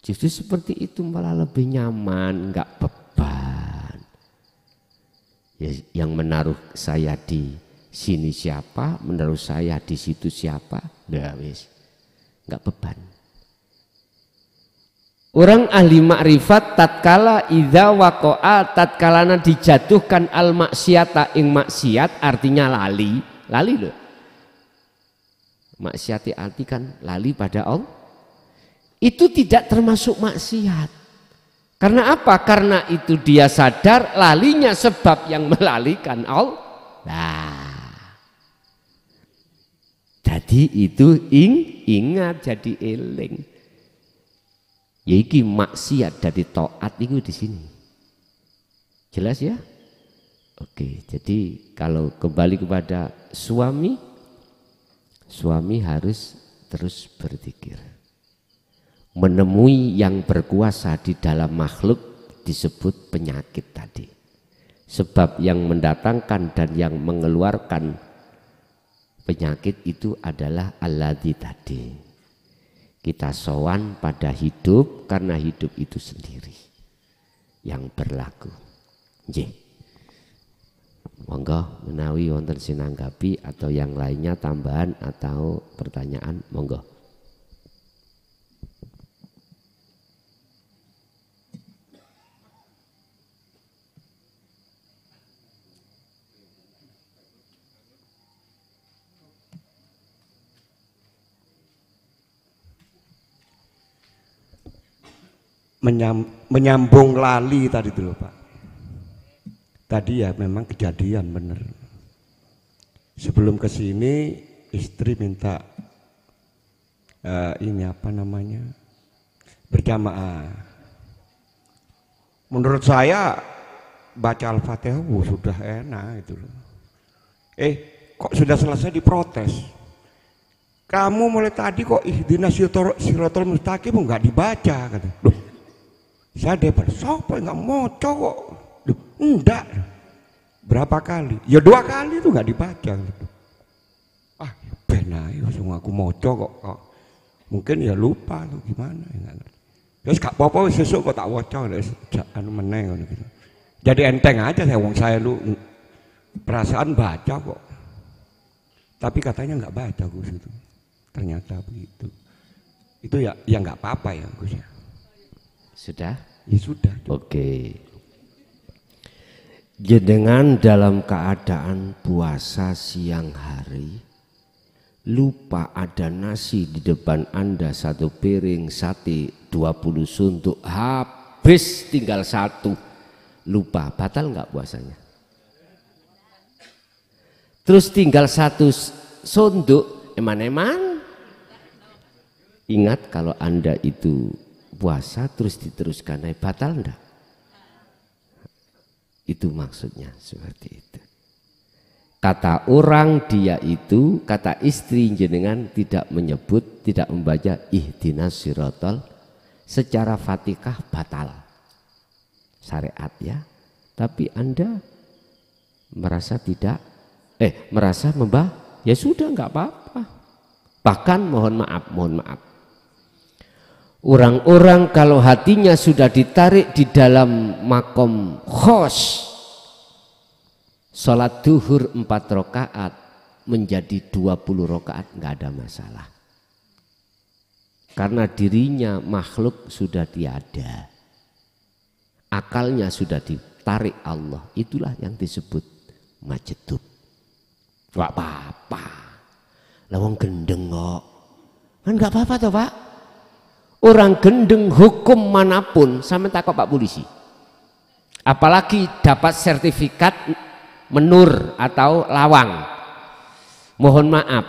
Justru seperti itu malah lebih nyaman, enggak beban. Ya, yang menaruh saya di sini siapa, menaruh saya di situ siapa, ya wis enggak beban. Orang ahli makrifat tatkala idza waqa'a, tatkalana dijatuhkan al maksiata ing maksiat, artinya lali loh. Maksiat arti kan lali pada Allah. Itu tidak termasuk maksiat. Karena apa? Karena itu dia sadar lalinya sebab yang melalikan Allah. Nah, jadi itu ingat, jadi eling. Ya iki maksiat dari taat itu di sini. Jelas ya? Oke, jadi kalau kembali kepada suami harus terus berzikir. Menemui yang berkuasa di dalam makhluk disebut penyakit tadi. Sebab yang mendatangkan dan yang mengeluarkan penyakit itu adalah alladzi tadi. Kita sowan pada hidup karena hidup itu sendiri yang berlaku. Nggih. Monggo menawi wonten sinanggapi atau yang lainnya tambahan atau pertanyaan, monggo. Menyambung lali tadi dulu Pak. Tadi ya memang kejadian bener. Sebelum ke sini istri minta ini apa namanya, berjamaah. Menurut saya baca Al-Fatihah sudah enak itu loh. Kok sudah selesai diprotes. Kamu mulai tadi kok ihdinas siratal mustaqim nggak dibaca kata. Loh, saya debat, siapa yang nggak mau cowok? Enggak. Berapa kali? Ya 2 kali itu nggak dibaca. Benar, langsung aku mau cowok kok. Mungkin ya lupa atau gimana. Terus gak apa-apa sesuk kok tak waca anu meneng gitu. Jadi enteng aja saya lu perasaan baca kok. Tapi katanya nggak baca Gus itu. Ternyata begitu. Itu ya nggak apa-apa ya Gus ya. Sudah? Ya sudah. Oke. Jenengan dalam keadaan puasa siang hari, lupa ada nasi di depan Anda 1 piring sate 20 suntuk, habis tinggal 1, lupa, batal nggak puasanya? Terus tinggal 1 suntuk, eman-eman. Ingat kalau Anda itu puasa terus diteruskan, batal enggak? Itu maksudnya seperti itu. Kata orang dia itu, kata istri jenengan tidak menyebut, tidak membaca ihdinas siratal secara Fatihah batal syariat ya. Tapi Anda merasa tidak, merasa ya sudah nggak apa-apa. Bahkan mohon maaf. Orang-orang kalau hatinya sudah ditarik di dalam makom khos, sholat duhur 4 rakaat menjadi 20 rakaat nggak ada masalah. Karena dirinya makhluk sudah tiada, akalnya sudah ditarik Allah, itulah yang disebut majdub. Gak apa-apa. Lah wong gendeng kok. Kan gak apa-apa toh Pak. Orang gendeng hukum manapun sampe takut Pak polisi. Apalagi dapat sertifikat menur atau lawang. Mohon maaf,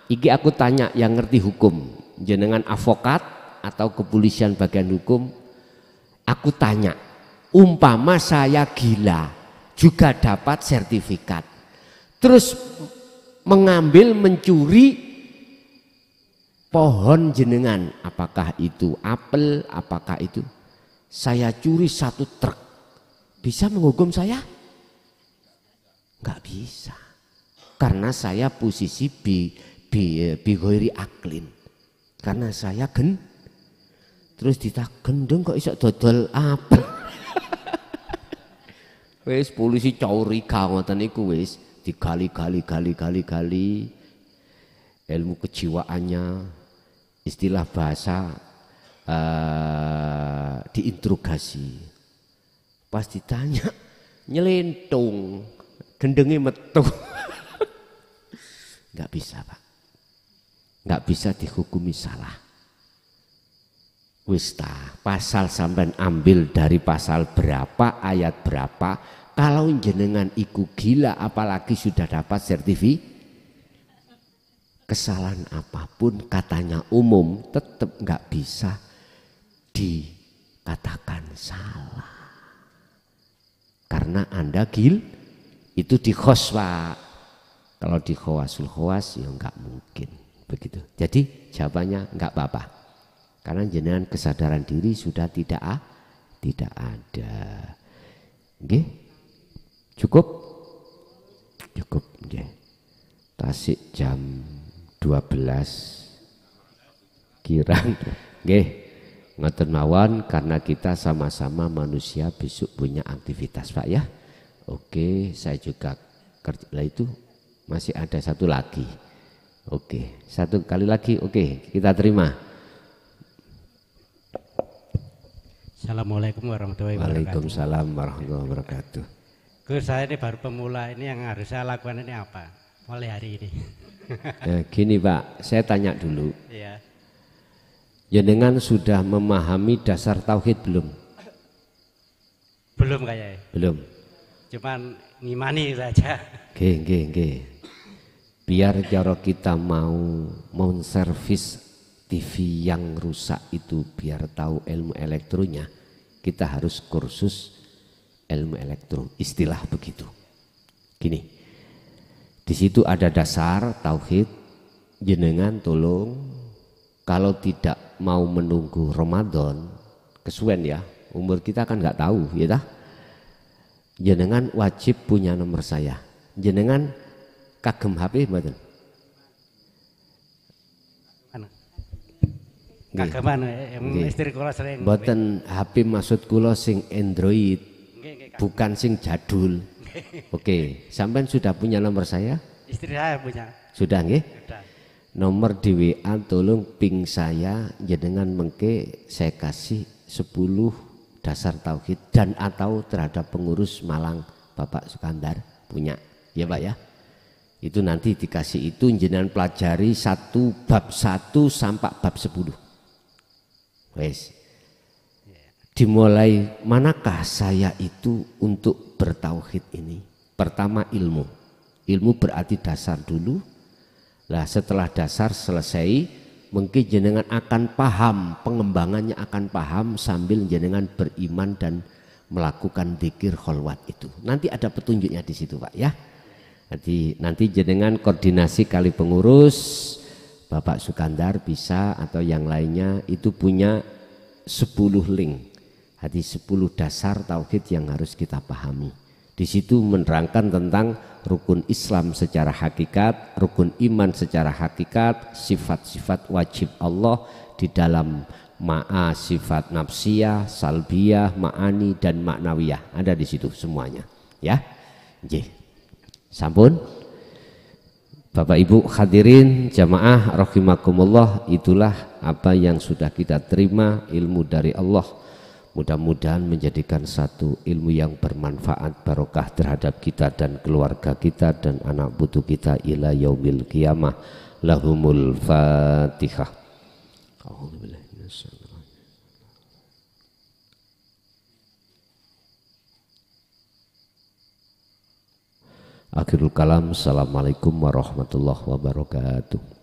iki aku tanya yang ngerti hukum, jenengan advokat atau kepolisian bagian hukum, aku tanya, umpama saya gila juga dapat sertifikat, terus mengambil mencuri pohon jenengan, apakah itu apel, apakah itu saya curi 1 truk, bisa menghukum saya? Nggak bisa, karena saya posisi bighoiri aklin, karena saya terus gendeng kok iso dodol apel. Wis polisi curiga ngoten niku wis digali ilmu kejiwaannya, istilah bahasa diinterogasi. Pas ditanya nyelentung, gendenge metu. Nggak bisa Pak, nggak bisa dihukumi salah. Wis pasal sampean ambil dari pasal berapa, ayat berapa. Kalau jenengan iku gila apalagi sudah dapat sertifikat, kesalahan apapun katanya umum tetap nggak bisa dikatakan salah. Karena Anda itu di khos Pak. Kalau di khawasul khawas ya nggak mungkin begitu. Jadi jawabannya nggak apa-apa. Karena jenengan kesadaran diri sudah tidak ada. Nggih? Cukup? Cukup nggih. Tasik jam 12 kirang. Nggih. Ngoten mawon karena kita sama-sama manusia besok punya aktivitas Pak ya. Oke, saya juga kerja lah itu masih ada satu lagi. Oke, satu kali lagi. Oke, kita terima. Assalamualaikum warahmatullahi wabarakatuh. Waalaikumsalam warahmatullahi wabarakatuh. Gus, saya ini baru pemula, ini yang harus saya lakukan ini apa mulai hari ini? Nah, gini Pak, saya tanya dulu. Iya. Jenengan sudah memahami dasar tauhid belum? Belum kayaknya. Belum. Cuman ngimani saja. Nggih. Biar cara kita mau servis TV yang rusak itu biar tahu ilmu elektronya, kita harus kursus ilmu elektro, istilah begitu. Gini, di situ ada dasar tauhid. Jenengan tolong, kalau tidak mau menunggu Ramadan, kesuwen ya, umur kita kan nggak tahu, ya dah. Jenengan wajib punya nomor saya. Jenengan kagem HP mboten? Kageman istri kula sering. Mboten HP maksud kula sing Android. Bukan sing jadul. Oke, sampean sudah punya nomor saya? Istri saya punya. Sudah nggih? Sudah. Nomor di WA tolong ping saya, jenengan mengke saya kasih 10 dasar tauhid dan atau terhadap pengurus Malang Bapak Sukandar punya. Ya Pak ya. Itu nanti dikasih itu jenengan pelajari bab 1 sampai bab 10. Wes. Dimulai manakah saya itu untuk bertauhid ini? Pertama ilmu. Ilmu berarti dasar dulu. Lah setelah dasar selesai, mungkin jenengan akan paham, pengembangannya akan paham sambil jenengan beriman dan melakukan dzikir kholwat itu. Nanti ada petunjuknya di situ Pak ya. Nanti jenengan koordinasi kali pengurus Bapak Sukandar bisa atau yang lainnya itu punya 10 link. 10 dasar tauhid yang harus kita pahami. Di situ menerangkan tentang rukun Islam secara hakikat, rukun iman secara hakikat, sifat-sifat wajib Allah di dalam sifat nafsiyah, salbiyah, ma'ani dan maknawiyah. Ada di situ semuanya, ya. Nggih. Sampun. Bapak Ibu hadirin jamaah rahimakumullah, itulah apa yang sudah kita terima ilmu dari Allah Mudah-mudahan menjadikan satu ilmu yang bermanfaat, barokah terhadap kita dan keluarga kita dan anak putu kita ila yaumil qiyamah. Lahumul Fatihah. Akhirul kalam. Assalamualaikum warahmatullahi wabarakatuh.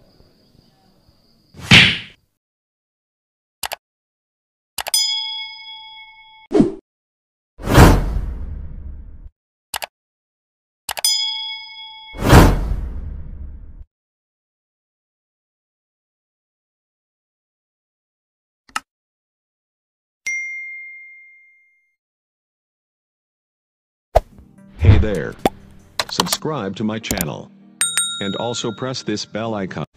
Hey there. Subscribe to my channel. And also press this bell icon.